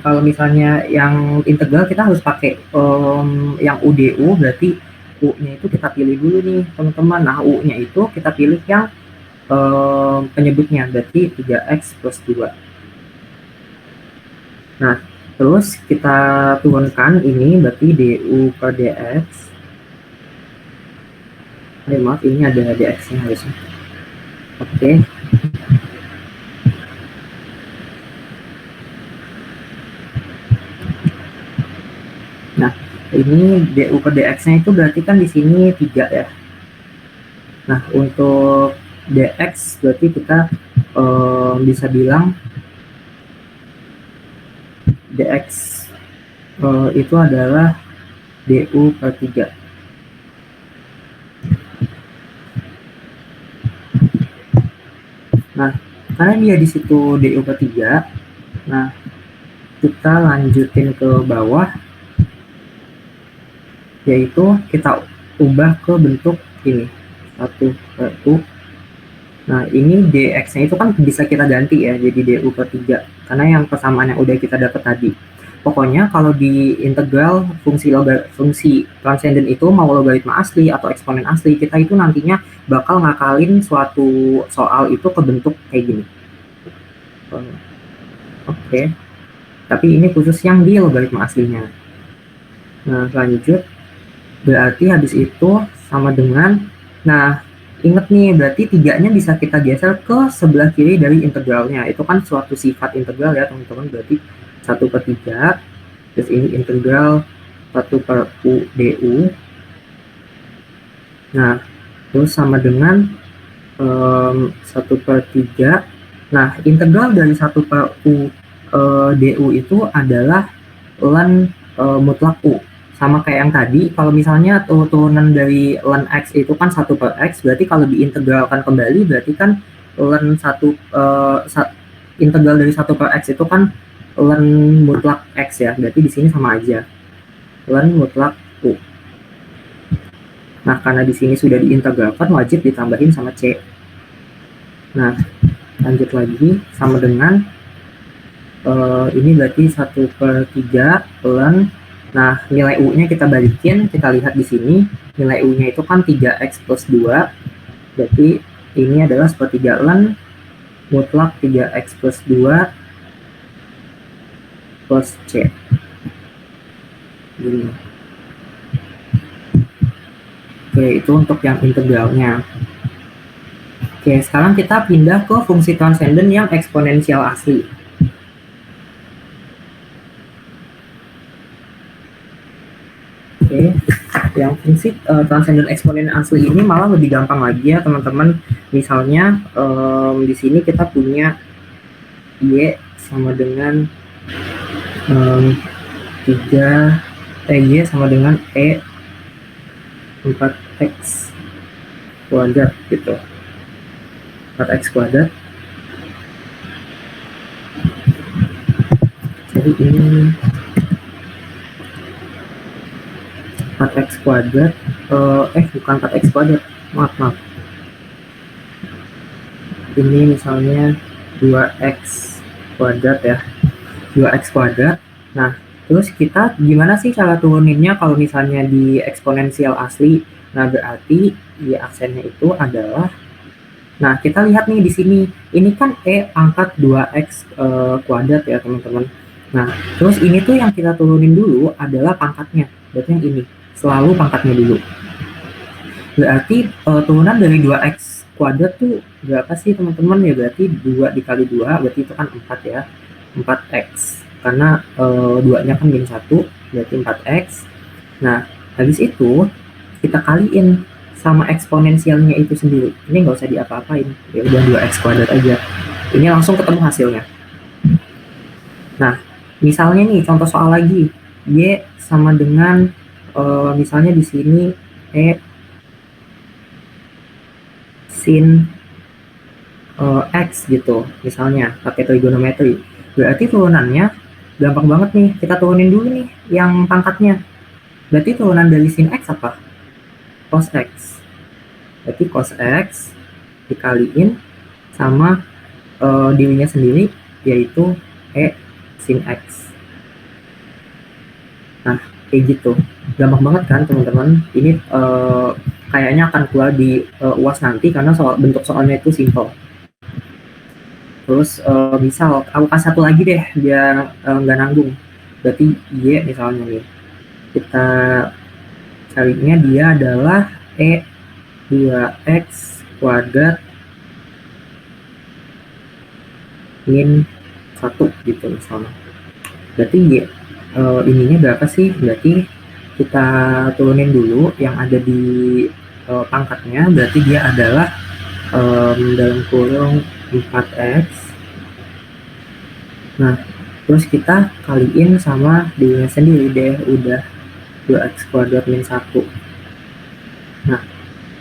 kalau misalnya yang integral kita harus pakai yang UDU, berarti U-nya itu kita pilih dulu nih teman-teman. Nah, U-nya itu kita pilih yang penyebutnya, berarti 3x plus 2. Nah, terus kita turunkan ini, berarti DU per DX. Maaf, ini ada DX-nya harusnya. Oke. Nah, ini du per dx-nya itu berarti kan di sini 3 ya. Nah, untuk dx berarti kita bisa bilang dx itu adalah du per 3. Nah, karena dia di situ du per 3, nah kita lanjutin ke bawah, yaitu kita ubah ke bentuk ini 1 per u. Nah, ini dx-nya itu kan bisa kita ganti ya jadi du per 3 karena yang persamaan yang udah kita dapat tadi. Pokoknya kalau di integral fungsi transenden itu mau logaritma asli atau eksponen asli, kita itu nantinya bakal ngakalin suatu soal itu ke bentuk kayak gini. Oke. Tapi ini khusus yang di logaritma aslinya. Nah, lanjut. Berarti habis itu sama dengan, nah inget nih, berarti 3-nya bisa kita geser ke sebelah kiri dari integralnya. Itu kan suatu sifat integral ya teman-teman, berarti 1 per 3, terus ini integral 1 per u du. Nah, terus sama dengan 1 per 3. Nah, integral dari 1 per u du itu adalah ln mutlak u. Sama kayak yang tadi, kalau misalnya turunan dari ln x itu kan 1 per x, berarti kalau diintegralkan kembali, berarti kan ln integral dari 1 per x itu kan ln mutlak x ya, berarti di sini sama aja, ln mutlak u. Nah, karena di sini sudah diintegralkan, wajib ditambahin sama c. Nah, lanjut lagi, sama dengan ini berarti 1 per 3 ln, nah nilai u-nya kita balikin, kita lihat di sini, nilai u-nya itu kan 3x plus 2, berarti ini adalah sepertiga ln mutlak 3x plus 2 plus c. Gini. Oke, itu untuk yang integralnya. Oke, sekarang kita pindah ke fungsi transenden yang eksponensial asli. Oke, yang fungsi transenden eksponen asli ini malah lebih gampang lagi ya teman-teman. Misalnya di sini kita punya y sama dengan y sama dengan e 4x kuadrat gitu. 4x kuadrat. Jadi ini 4x kuadrat, bukan 4x kuadrat, maaf. Ini misalnya 2x kuadrat ya, 2x kuadrat. Nah, terus kita gimana sih cara turuninnya kalau misalnya di eksponensial asli? Nah, berarti y aksennya itu adalah, nah kita lihat nih di sini, ini kan e pangkat 2x kuadrat ya teman-teman. Nah, terus ini tuh yang kita turunin dulu adalah pangkatnya, berarti yang ini, selalu pangkatnya dulu. Berarti turunan dari 2x kuadrat tuh berapa sih teman-teman? Ya berarti 2 dikali 2, berarti itu kan 4 ya, 4x. Karena 2-nya kan min 1, berarti 4x. Nah, habis itu kita kaliin sama eksponensialnya itu sendiri. Ini nggak usah diapa-apain, ya udah 2x kuadrat aja. Ini langsung ketemu hasilnya. Nah, misalnya nih contoh soal lagi, y sama dengan misalnya di sini e sin x gitu, misalnya pakai trigonometri. Berarti turunannya gampang banget nih, kita turunin dulu nih yang pangkatnya. Berarti turunan dari sin x apa? Cos x. Berarti cos x dikaliin sama dirinya sendiri, yaitu e sin x. Nah, kayak gitu. Gampang banget kan teman-teman. Ini kayaknya akan keluar di UAS nanti karena bentuk soalnya itu simple. Terus misal aku kasih satu lagi deh biar nggak nanggung. Berarti y misalnya nih, kita carinya dia adalah e 2x kuadrat min 1 gitu misalnya. Berarti y ininya berapa sih? Berarti kita turunin dulu yang ada di pangkatnya, berarti dia adalah dalam kurung 4x. Nah, terus kita kaliin sama dirinya sendiri deh, udah 2x kuadrat min 1. Nah,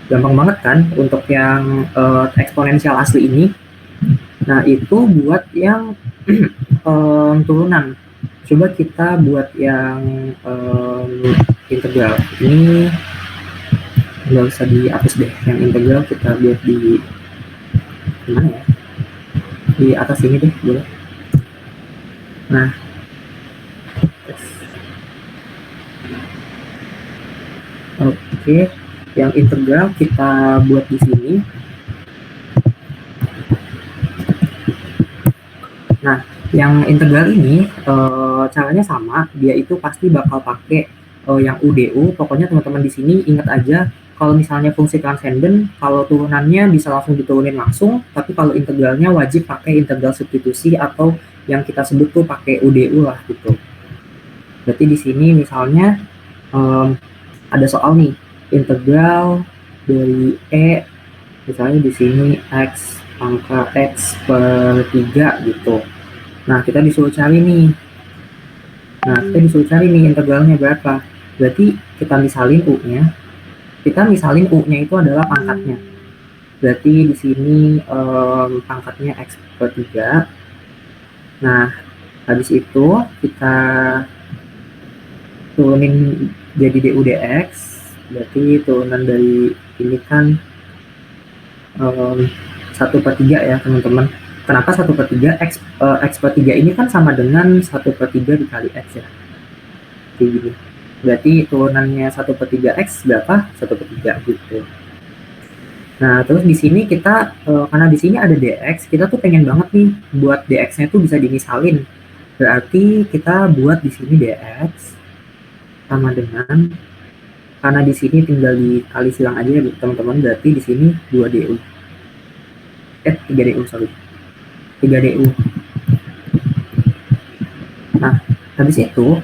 gampang banget kan untuk yang eksponensial asli ini. Nah, itu buat yang turunan. Coba kita buat yang integral. Ini nggak usah dihapus deh. Yang integral kita buat di mana ya? Di atas ini deh, boleh. Nah, oke. Yang integral kita buat di sini. Nah, yang integral ini caranya sama, dia itu pasti bakal pakai yang UDU. Pokoknya teman-teman di sini ingat aja, kalau misalnya fungsi transenden, kalau turunannya bisa langsung diturunin langsung, tapi kalau integralnya wajib pakai integral substitusi atau yang kita sebut tuh pakai UDU lah gitu. Berarti di sini misalnya ada soal nih, integral dari E, misalnya di sini X angka X per 3 gitu. Nah, kita disuruh cari nih. Integralnya berapa. Berarti kita misalin U-nya. Kita misalin U-nya itu adalah pangkatnya. Berarti di sini pangkatnya X per 3. Nah, habis itu kita turunin jadi DU dx. Berarti turunan dari ini kan 1/3 ya, teman-teman. Kenapa 1/3? X per 3 ini kan sama dengan 1/3 dikali X ya. Kayak gini. Berarti turunannya 1/3 X berapa? 1/3 gitu. Nah, terus di sini kita, karena di sini ada dx, kita tuh pengen banget nih buat dx-nya tuh bisa dimisalin. Berarti kita buat di sini dx sama dengan, karena di sini tinggal dikali silang aja ya teman-teman, berarti di sini 2du. 3du, sorry. 3du. Nah, habis itu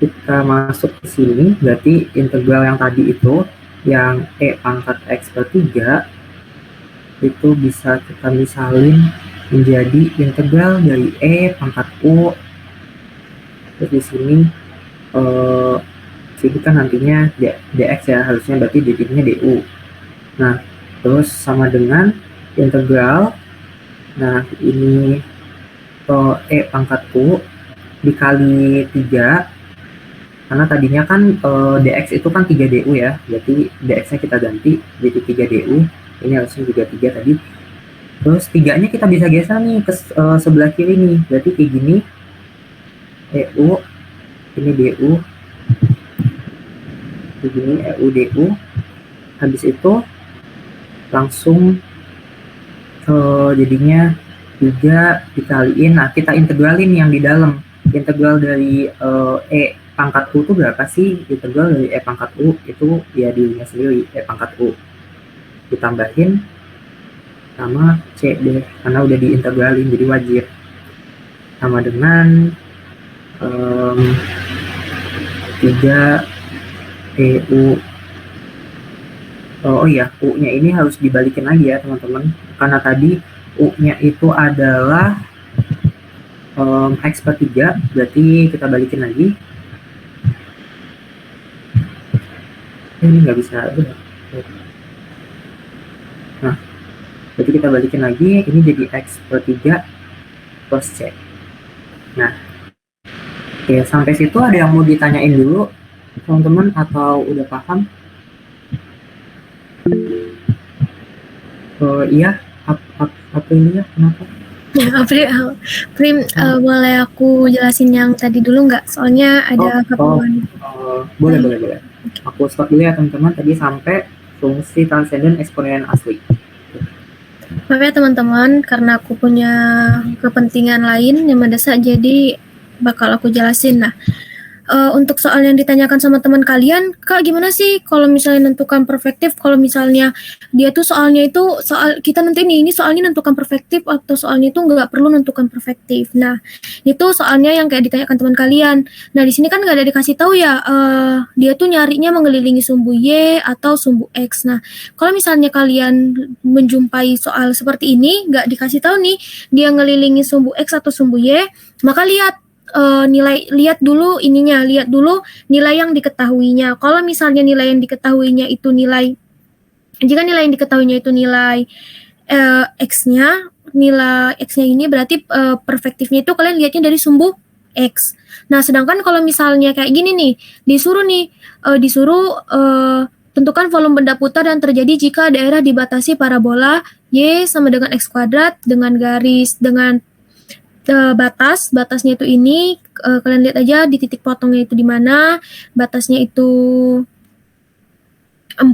kita masuk ke sini, berarti integral yang tadi itu, yang E pangkat X per 3, itu bisa kita misalin menjadi integral dari E pangkat U. Terus di sini, sini kan nantinya dx ya, harusnya berarti jadinya du. Nah, terus sama dengan integral, nah ini E pangkat U dikali 3, karena tadinya kan dx itu kan 3du ya, berarti dx-nya kita ganti jadi 3du, ini harusnya juga 3 tadi. Terus 3-nya kita bisa geser nih ke sebelah kiri nih, berarti kayak gini, EU, ini du, kayak gini EU du, habis itu langsung jadinya 3 dikaliin, nah kita integralin yang di dalam. Integral dari E pangkat U itu berapa sih? Integral dari E pangkat U itu ya dirinya sendiri, E pangkat U. Ditambahin sama C deh, karena udah diintegralin jadi wajib. Sama dengan 3 EU. Oh iya, U-nya ini harus dibalikin lagi ya teman-teman, karena tadi U-nya itu adalah X per 3, berarti kita balikin lagi. Ini nggak bisa. Nah, berarti kita balikin lagi, ini jadi X per 3 plus C. Nah, oke, sampai situ ada yang mau ditanyain dulu teman-teman atau udah paham? Iya, apa ini ya? Kenapa? Prim, boleh aku jelasin yang tadi dulu nggak? Soalnya ada keperluan. Boleh. Aku stop dulu ya teman-teman. Tadi sampai fungsi transenden eksponen asli. Maaf ya teman-teman, karena aku punya kepentingan lain yang mendesak, jadi bakal aku jelasin. Nah, untuk soal yang ditanyakan sama teman kalian, Kak gimana sih kalau misalnya nentukan perspektif, kalau misalnya dia tuh soalnya itu soal kita nentuin ini soalnya nentukan perspektif atau soalnya itu nggak perlu nentukan perspektif. Nah, itu soalnya yang kayak ditanyakan teman kalian. Nah, di sini kan nggak ada dikasih tahu ya, dia tuh nyarinya mengelilingi sumbu Y atau sumbu X. Nah, kalau misalnya kalian menjumpai soal seperti ini, nggak dikasih tahu nih, dia ngelilingi sumbu X atau sumbu Y, maka lihat lihat dulu nilai yang diketahuinya. Kalau misalnya nilai yang diketahuinya itu jika nilai yang diketahuinya itu nilai X-nya, nilai X-nya ini berarti perspektifnya itu kalian lihatnya dari sumbu X. Nah, sedangkan kalau misalnya kayak gini nih, disuruh tentukan volume benda putar yang terjadi jika daerah dibatasi parabola Y sama dengan X kuadrat dengan garis dengan batasnya itu ini, kalian lihat aja di titik potongnya itu di mana, batasnya itu 4,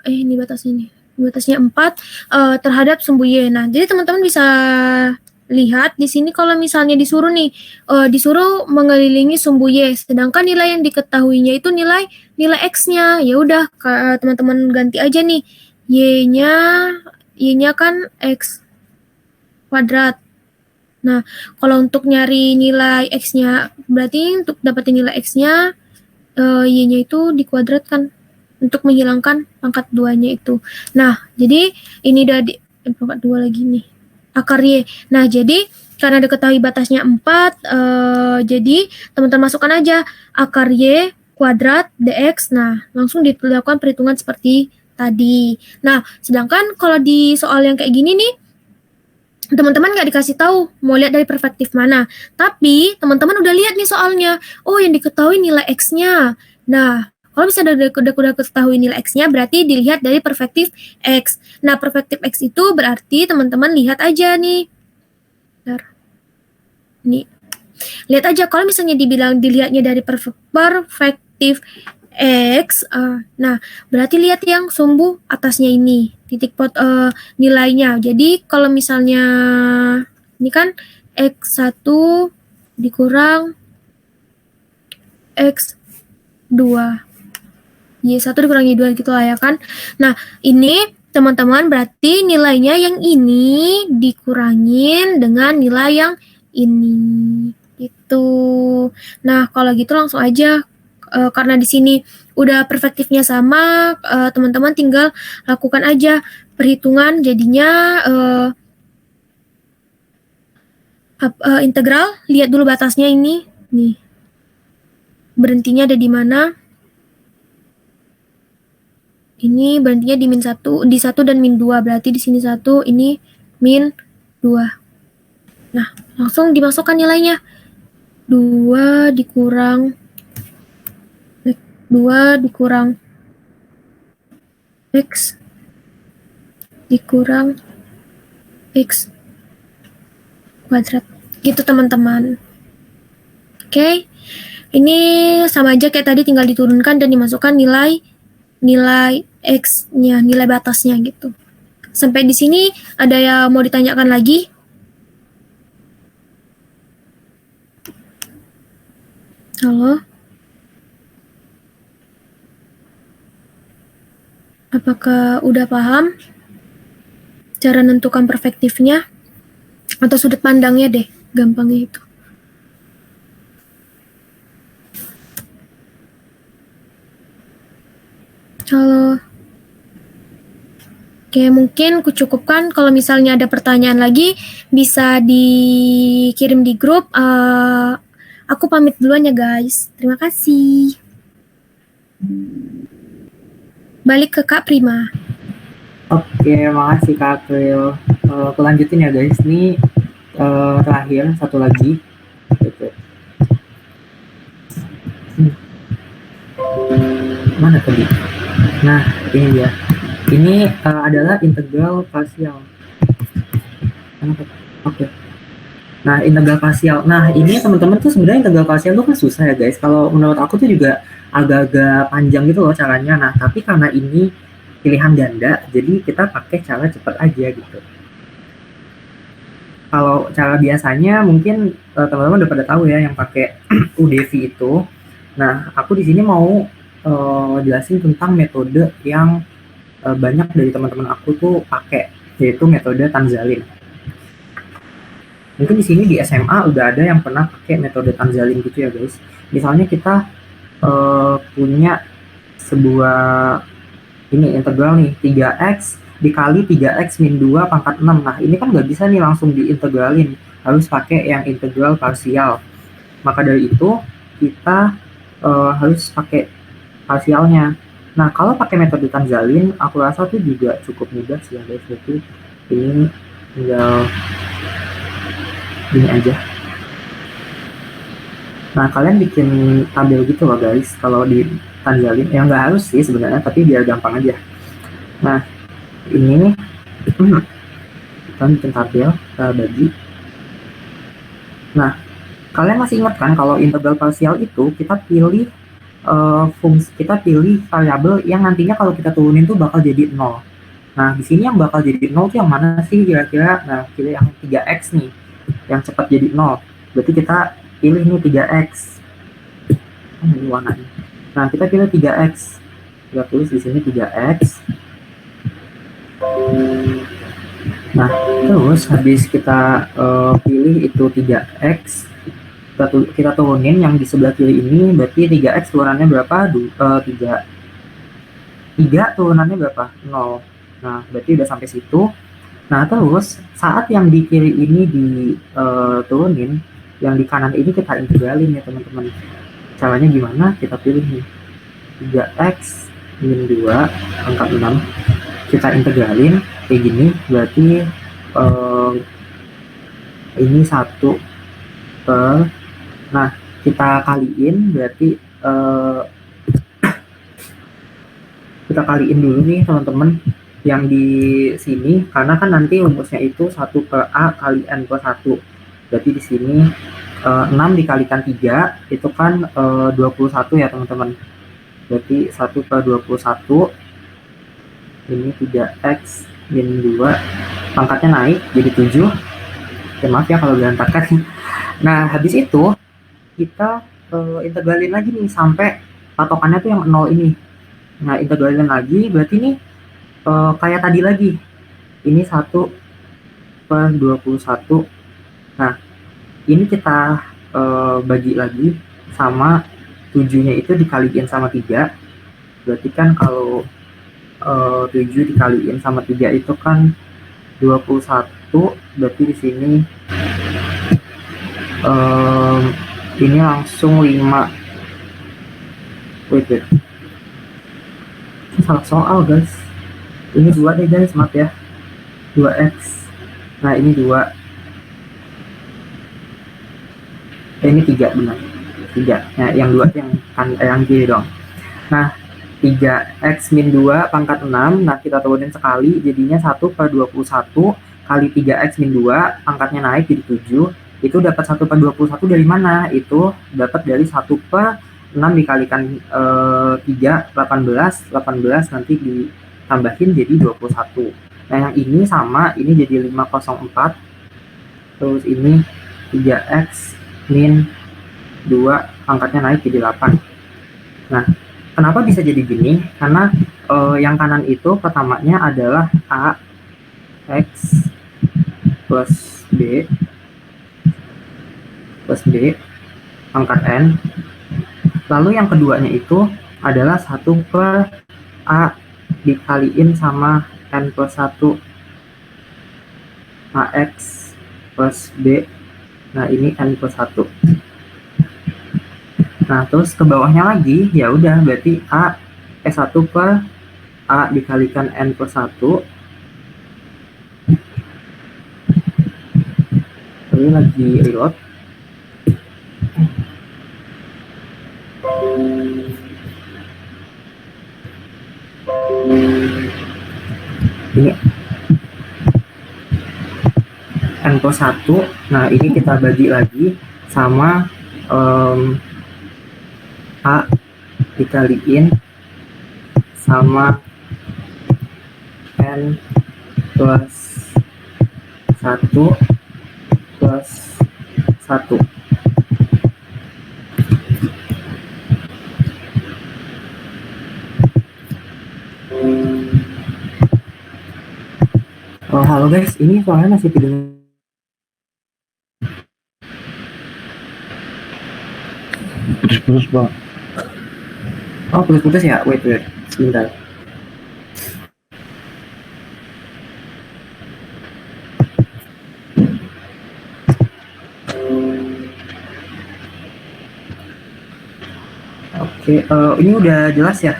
ini batasnya 4 terhadap sumbu Y. Nah, jadi teman-teman bisa lihat di sini kalau misalnya disuruh mengelilingi sumbu Y, sedangkan nilai yang diketahuinya itu nilai X-nya. Ya udah, teman-teman ganti aja nih, Y-nya kan X kuadrat. Nah, kalau untuk nyari nilai X-nya, berarti untuk dapetin nilai X-nya, Y-nya itu dikuadratkan untuk menghilangkan pangkat 2-nya itu. Nah, jadi ini udah pangkat 2 lagi nih, akar Y. Nah, jadi karena diketahui batasnya 4, jadi teman-teman masukkan aja akar Y kuadrat dx. Nah, langsung dilakukan perhitungan seperti tadi. Nah, sedangkan kalau di soal yang kayak gini nih, teman-teman nggak dikasih tahu mau lihat dari perspektif mana, tapi teman-teman udah lihat nih soalnya, oh yang diketahui nilai X-nya. Nah, kalau misalnya udah ketahui nilai X-nya, berarti dilihat dari perspektif X. Nah, perspektif X itu berarti teman-teman lihat aja nih. Bentar. Nih, lihat aja kalau misalnya dibilang dilihatnya dari perspektif X, nah berarti lihat yang sumbu atasnya ini, titik nilainya. Jadi kalau misalnya ini kan X1 dikurang X2, Y1 dikurang Y2 gitu lah ya kan. Nah, ini teman-teman berarti nilainya yang ini dikurangin dengan nilai yang ini gitu. Nah, kalau gitu langsung aja, karena di sini udah perspektifnya sama, teman-teman tinggal lakukan aja perhitungan, jadinya integral. Lihat dulu batasnya ini, nih berhentinya ada di mana. Ini berhentinya di di 1 dan -2, berarti di sini 1, ini -2. Nah, langsung dimasukkan nilainya, 2 dikurang X dikurang X kuadrat. Gitu teman-teman. Oke. Ini sama aja kayak tadi, tinggal diturunkan dan dimasukkan nilai X-nya, nilai batasnya gitu. Sampai di sini ada yang mau ditanyakan lagi? Halo? Apakah udah paham cara menentukan perspektifnya atau sudut pandangnya deh, gampangnya itu. Halo. Oke, mungkin kucukupkan. Kalau misalnya ada pertanyaan lagi, bisa dikirim di grup. Aku pamit duluan ya guys. Terima kasih. Balik ke Kak Prima. Oke, makasih Kak April. Aku lanjutin ya guys. Ini terakhir satu lagi. Gitu. Mana tadi? Nah, ini dia. Ini adalah integral parsial. Oke. Nah, integral parsial. Nah, ini teman-teman tuh sebenarnya integral parsial tuh kan susah ya guys. Kalau menurut aku tuh juga agak-agak panjang gitu loh caranya. Nah, tapi karena ini pilihan ganda, jadi kita pakai cara cepat aja gitu. Kalau cara biasanya mungkin teman-teman udah pada tahu ya yang pakai UDV itu. Nah, aku di sini mau jelasin tentang metode yang banyak dari teman-teman aku tuh pakai, yaitu metode Tanzalin. Mungkin di sini di SMA udah ada yang pernah pakai metode Tanzalin gitu ya guys. Misalnya kita punya sebuah ini integral nih 3x dikali 3x min 2 pangkat 6. Nah ini kan nggak bisa nih langsung diintegralin, harus pakai yang integral parsial. Maka dari itu kita harus pakai parsialnya. Nah kalau pakai metode Tanzalin aku rasa tuh juga cukup mudah sih ya guys. Jadi ini tinggal ini aja. Nah kalian bikin tabel gitu loh guys kalau di Tanzalin, ya nggak harus sih sebenarnya, tapi biar gampang aja. Nah ini kita bikin tabel, kita bagi. Nah kalian masih ingat kan kalau integral parsial itu kita pilih kita pilih variabel yang nantinya kalau kita turunin tuh bakal jadi 0. Nah di sini yang bakal jadi 0 tuh yang mana sih kira-kira? Nah pilih yang 3x nih, yang cepat jadi 0. Berarti kita pilih nih 3x. Ini warnanya. Nah kita pilih 3x. Kita tulis di sini 3x. Nah terus habis kita pilih itu 3x, kita turunin yang di sebelah kiri ini, berarti 3x turunannya berapa? 3 turunannya berapa? 0. Nah berarti udah sampai situ. Nah terus saat yang di kiri ini diturunin, yang di kanan ini kita integralin ya teman-teman. Caranya gimana? Kita pilih nih 3x min 2 pangkat 6, kita integralin kayak gini. Berarti ini 1 per, nah kita kaliin, berarti kita kaliin dulu nih teman-teman yang di sini, karena kan nanti rumusnya itu 1 per A kali N plus 1. Berarti di sini 6 dikalikan 3 itu kan 21 ya teman-teman. Berarti 1 per 21, ini 3x min 2, pangkatnya naik jadi 7. Ya, maaf ya kalau berantakan. Nah habis itu kita integralin lagi nih sampai patokannya tuh yang 0 ini. Nah integralin lagi, berarti ini kayak tadi lagi, ini 1 per 21. Nah ini kita bagi lagi sama 7-nya itu dikaliin sama 3. Berarti kan kalau 7 dikaliin sama 3 itu kan 21. Berarti di sini ini langsung 5. Wait. Ini salah soal guys. Ini 2 deh guys, maaf ya. 2x. Nah ini 2. Ini 3 benar. 3. Nah yang 2 yang kiri dong. Nah 3x min 2 pangkat 6. Nah kita turunin sekali, jadinya 1 per 21 kali 3x min 2, pangkatnya naik jadi 7. Itu dapat 1 per 21 dari mana? Itu dapat dari 1 per 6 dikalikan 3, 18 nanti ditambahin jadi 21. Nah yang ini sama, ini jadi 504. Terus ini 3x min 2, pangkatnya naik jadi 8. Nah kenapa bisa jadi gini? Karena yang kanan itu pertamanya adalah A x plus B pangkat N. Lalu yang keduanya itu adalah 1 per A dikaliin sama N plus 1 AX plus B. Nah ini N plus 1. Nah terus ke bawahnya lagi, ya udah berarti A 1 per A dikalikan N plus 1. Ini lagi reload. Ini N plus 1. Nah ini kita bagi lagi sama A dikaliin sama N plus 1 plus 1. Oh, halo guys, ini soalnya masih tidak. Putus-putus bang. Oh, putus-putus ya? Wait, sebentar. Oke, ini udah jelas ya?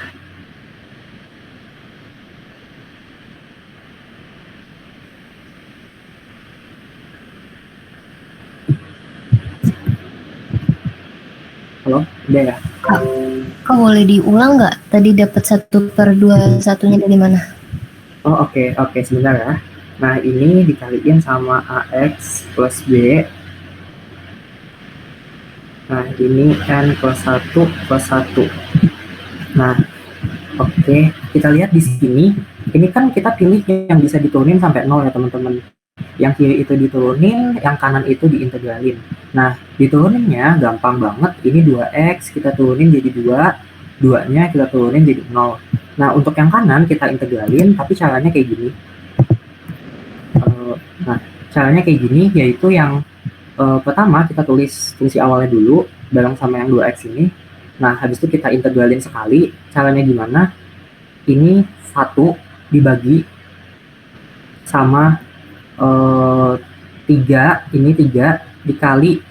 Halo, udah ya? Kok boleh diulang nggak? Tadi dapat 1/21-nya dari mana? Oh, oke, sebentar ya. Nah, ini dikaliin sama AX plus B. Nah, ini N plus 1 plus 1. Nah, oke, kita lihat di sini. Ini kan kita pilih yang bisa diturunin sampai 0 ya, teman-teman. Yang kiri itu diturunin, yang kanan itu diintegralin. Nah, dituruninnya gampang banget. Ini 2X, kita turunin jadi 2. 2-nya kita turunin jadi 0. Nah, untuk yang kanan kita integralin, tapi caranya kayak gini. Nah, caranya kayak gini, yaitu yang pertama kita tulis fungsi awalnya dulu, bareng sama yang 2X ini. Nah, habis itu kita integralin sekali. Caranya gimana? Ini 1 dibagi sama 3, ini 3 dikali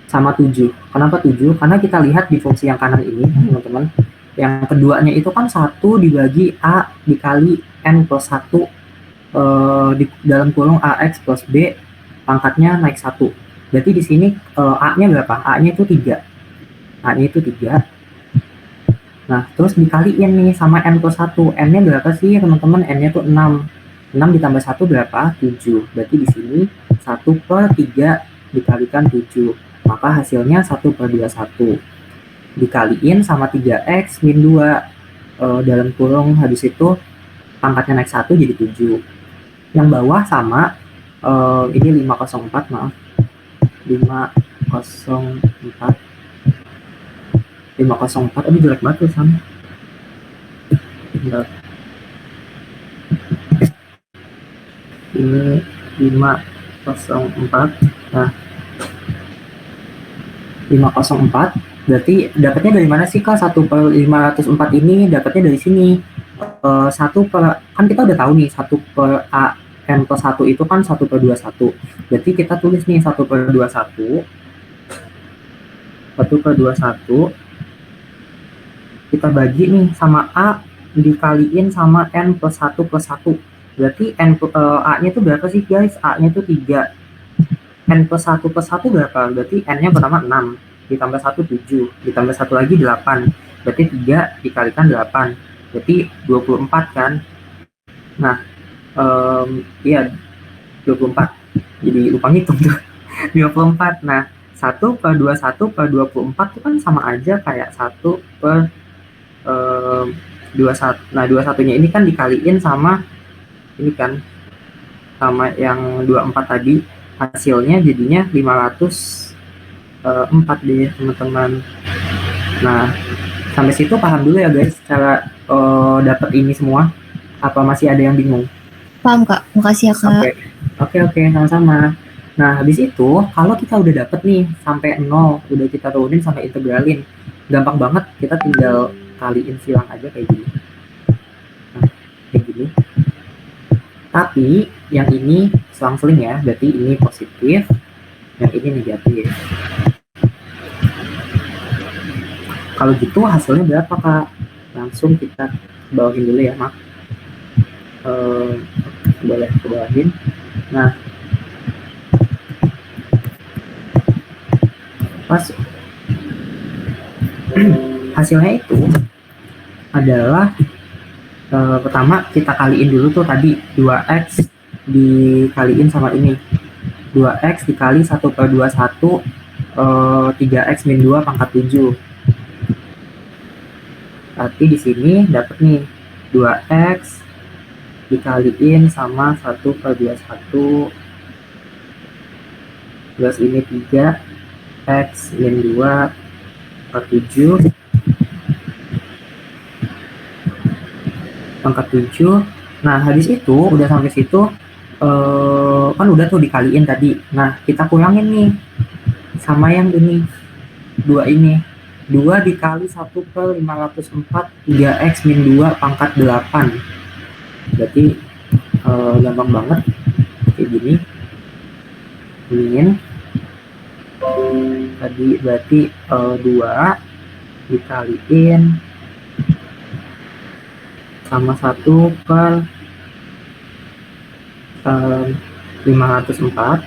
sama 7. Kenapa 7? Karena kita lihat di fungsi yang kanan ini, teman-teman. Yang keduanya itu kan 1 dibagi A dikali N plus 1 di dalam kurung AX plus B, pangkatnya naik 1. Berarti di sini A-nya berapa? A-nya itu 3. A-nya itu 3. Nah, terus dikaliin nih sama N plus 1. N-nya berapa sih, teman-teman? N-nya tuh 6. 6 ditambah 1 berapa? 7. Berarti di sini 1/3 dikalikan 7. Maka hasilnya 1/21. Dikaliin sama 3X min 2. Dalam kurung habis itu pangkatnya naik 1 jadi 7. Yang bawah sama, ini 504, maaf. 504. 504, aduh jelek banget tulisannya. Bentar. Ini 504. Nah, 504 berarti dapatnya dari mana sih, Kak? 1/504 ini dapatnya dari sini. 1 per, kan kita udah tahu nih 1 per A N plus 1 itu kan 1/21. Berarti kita tulis nih 1/21. 1/21 kita bagi nih sama A dikaliin sama N plus 1 plus 1. Berarti A-nya itu berapa sih, guys? A-nya itu 3. N plus 1 plus 1 berapa? Berarti N-nya pertama 6. Ditambah 1, 7. Ditambah 1 lagi 8. Berarti 3 dikalikan 8. Berarti 24 kan? Nah, iya 24. Jadi lupa ngitung tuh. 24. Nah, 1/21/24 itu kan sama aja kayak 1/21. Nah, 21-nya ini kan dikaliin sama ini kan, sama yang 24 tadi. Hasilnya jadinya 504 deh, teman-teman. Nah, sampai situ paham dulu ya, guys, cara dapat ini semua. Apa masih ada yang bingung? Paham, Kak. Makasih ya, Kak. Oke, sama-sama. Nah, habis itu kalau kita udah dapet nih sampai 0, udah kita turunin sampai integralin, gampang banget, kita tinggal kaliin silang aja kayak gini. Nah, kayak gini. Tapi yang ini selang-seling ya, berarti ini positif, yang ini negatif. Kalau gitu hasilnya berapa, Kak? Langsung kita bawahin dulu ya, Mak. Boleh ke bawahin. Nah, pas hasilnya itu adalah pertama kita kaliin dulu tuh tadi 2X dikaliin sama ini 2X dikali 1/21 3X min 2 pangkat 7. Berarti di sini dapat nih 2X dikaliin sama 1/21 plus ini 3 X min 2 per 7 pangkat 7. Nah, habis itu udah sampai situ kan udah tuh dikaliin tadi. Nah, kita kurangin nih sama yang ini, 2 ini. 2 dikali 1 per 504 3X min 2 pangkat 8. Berarti gampang banget kayak gini. Min tadi berarti 2 dikaliin sama 1 per 504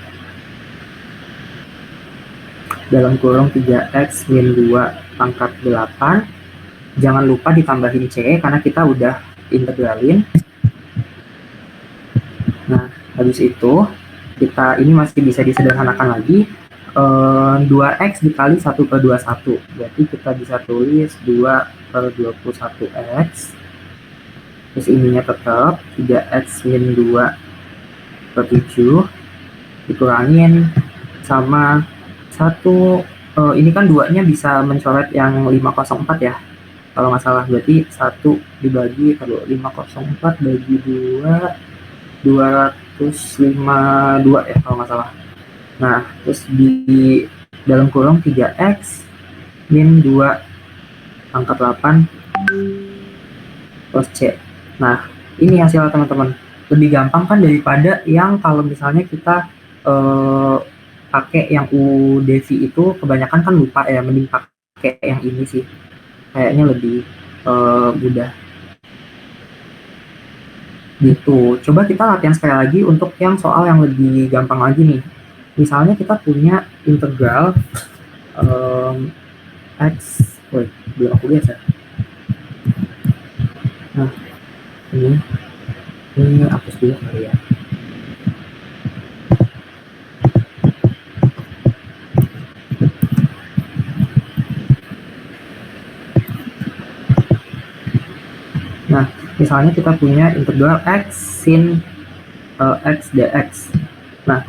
dalam kurung 3X min 2 pangkat 8. Jangan lupa ditambahin C karena kita udah integralin. Nah, habis itu kita ini masih bisa disederhanakan lagi. 2X dikali 1 per 21. Berarti kita bisa tulis 2 per 21X. Terus ininya tetap 3X min 2 per 7 dikurangin sama 1. Ini kan 2-nya bisa mencoret yang 504 ya. Kalau nggak salah berarti 1 dibagi kalau 504 bagi 2 252 ya kalau nggak salah. Nah, terus di dalam kurung 3X min 2 pangkat 8 plus C. Nah, ini hasilnya teman-teman. Lebih gampang kan daripada yang kalau misalnya kita pakai yang UDV itu kebanyakan kan lupa ya, mending pakai yang ini sih. Kayaknya lebih mudah. Gitu. Coba kita latihan sekali lagi untuk yang soal yang lebih gampang lagi nih. Misalnya kita punya integral X, belum aku lihat ya. Nah, ini hapus dulu kali ya. Nah, misalnya kita punya integral X sin X dx. Nah,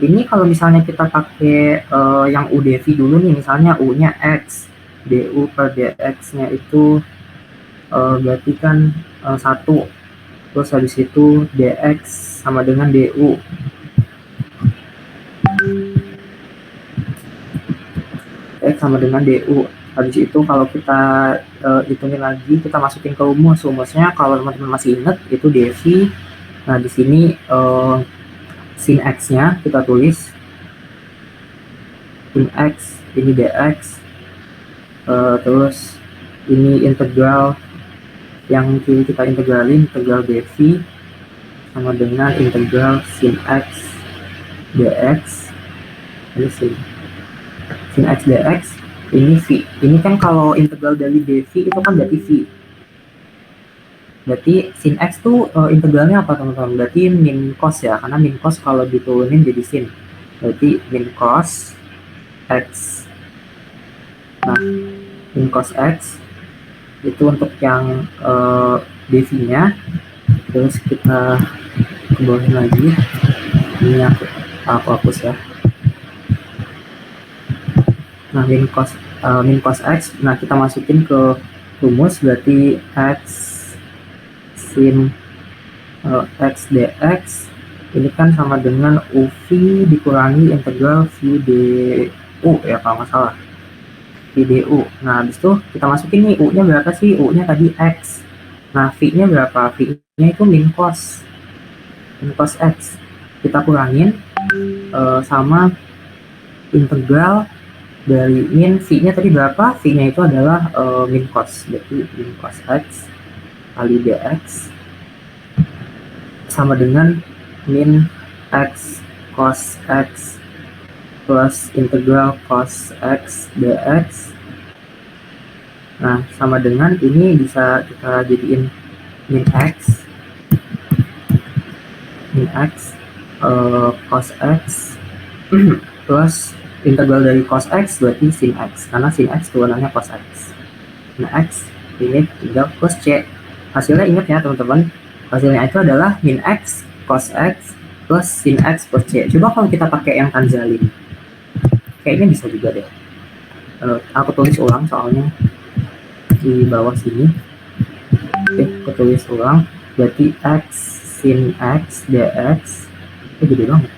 ini kalau misalnya kita pakai yang UDV dulu nih, misalnya U-nya X, du per dx-nya itu berarti kan 1. Terus habis itu dx sama dengan du. Dx sama dengan du. Habis itu kalau kita hitungin lagi, kita masukin ke rumus. Rumusnya kalau teman-teman masih ingat itu dv. Nah, di sini sin x-nya kita tulis sin x, ini dx, terus ini integral yang kiri kita integralin, integral dv sama dengan integral sin x dx. Ini sin x dx, ini v. Ini kan kalau integral dari dv itu kan berarti v. Berarti sin x tuh integralnya apa teman-teman? Berarti min cos ya, karena min cos kalau diturunin jadi sin. Berarti min cos x. Nah, min cos x itu untuk yang dv-nya. Terus kita kebawahin lagi. Ini aku hapus ya. Nah, min cos x. Nah, kita masukin ke rumus, berarti x sin x dx ini kan sama dengan uv dikurangi integral v du ya kalau nggak salah, v du. Nah, habis itu kita masukin nih u-nya berapa sih? U-nya tadi x. Nah, v-nya berapa? V-nya itu min cos x. Kita kurangin sama integral dari min v-nya tadi berapa? V-nya itu adalah min cos, berarti min cos x kali dx sama dengan min x cos x plus integral cos x dx. Nah, sama dengan ini bisa kita jadiin min x cos x plus integral dari cos x berarti sin x, karena sin x turunannya cos x. Nah, x ini tinggal plus c. Hasilnya ingat ya teman-teman, hasilnya itu adalah min x cos x plus sin x plus c. Coba kalau kita pakai yang Tanzalin, kayaknya bisa juga deh. Aku tulis ulang soalnya di bawah sini. Oke, aku tulis ulang. Berarti x sin x dx gede banget.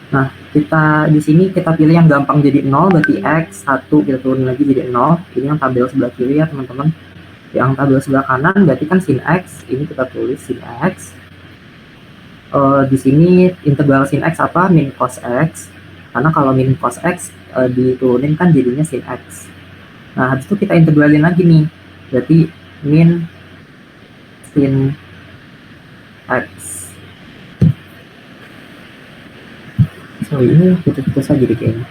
Nah, kita di sini kita pilih yang gampang jadi 0, berarti x 1 kita turun lagi jadi 0. Ini yang tabel sebelah kiri ya teman-teman. Yang tabel sebelah kanan berarti kan sin x, ini kita tulis sin x. Di sini integral sin x apa? Min cos x. Karena kalau min cos x diturunin kan jadinya sin x. Nah, habis itu kita integralin lagi nih. Berarti min sin x. So, ini putus-putus aja deh kayaknya.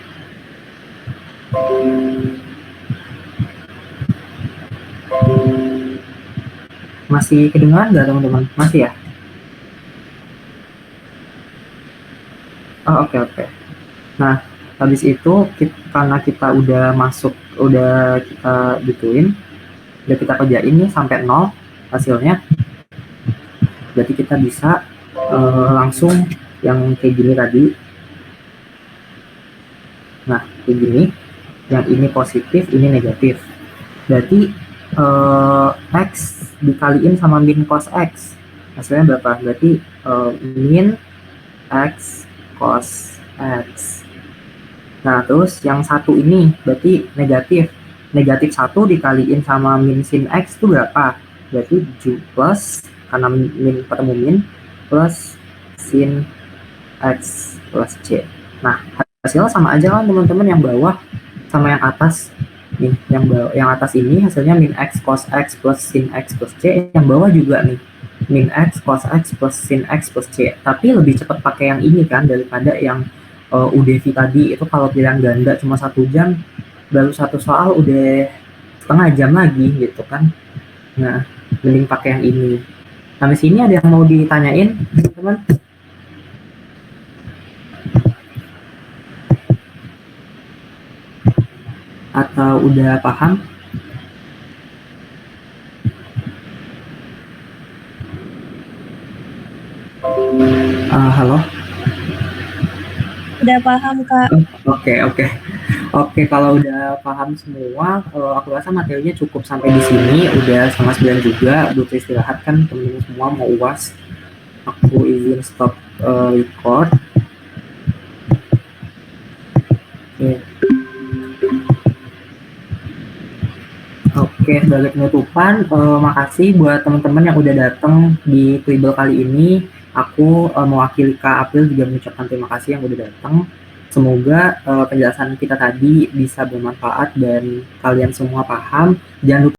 Masih kedengaran nggak teman-teman? Masih ya? Oh, oke. Nah, habis itu karena kita udah masuk, udah kita gituin, udah kita kerjain nih sampai 0 hasilnya, berarti kita bisa langsung yang kayak gini tadi. Nah, kayak gini, yang ini positif, ini negatif. Berarti x dikaliin sama min cos x, hasilnya berapa? Berarti min x cos x. Nah, terus yang satu ini berarti negatif. Negatif 1 dikaliin sama min sin x itu berapa? Berarti plus, karena min ketemu min, plus sin x plus c. Nah, hasilnya sama aja kan teman-teman, yang bawah sama yang atas. Nih, yang atas ini hasilnya min x cos x plus sin x plus c. Yang bawah juga nih, min x cos x plus sin x plus c. Tapi lebih cepat pakai yang ini kan daripada yang UDV tadi. Itu kalau pilihan ganda cuma 1 jam, baru satu soal udah setengah jam lagi gitu kan. Nah, mending pakai yang ini. Sampai sini ada yang mau ditanyain teman-teman? Atau udah paham? Halo? Udah paham, Kak. Oke, kalau udah paham semua, aku rasa materinya cukup sampai di sini. Udah sama 9 juga, butuh istirahat kan teman-teman semua mau UAS. Aku izin stop record. Oke, sebagai penutupan, makasih buat teman-teman yang udah datang di Kribel kali ini. Aku mewakili Kak April juga mengucapkan terima kasih yang udah datang. Semoga penjelasan kita tadi bisa bermanfaat dan kalian semua paham. Jangan lupa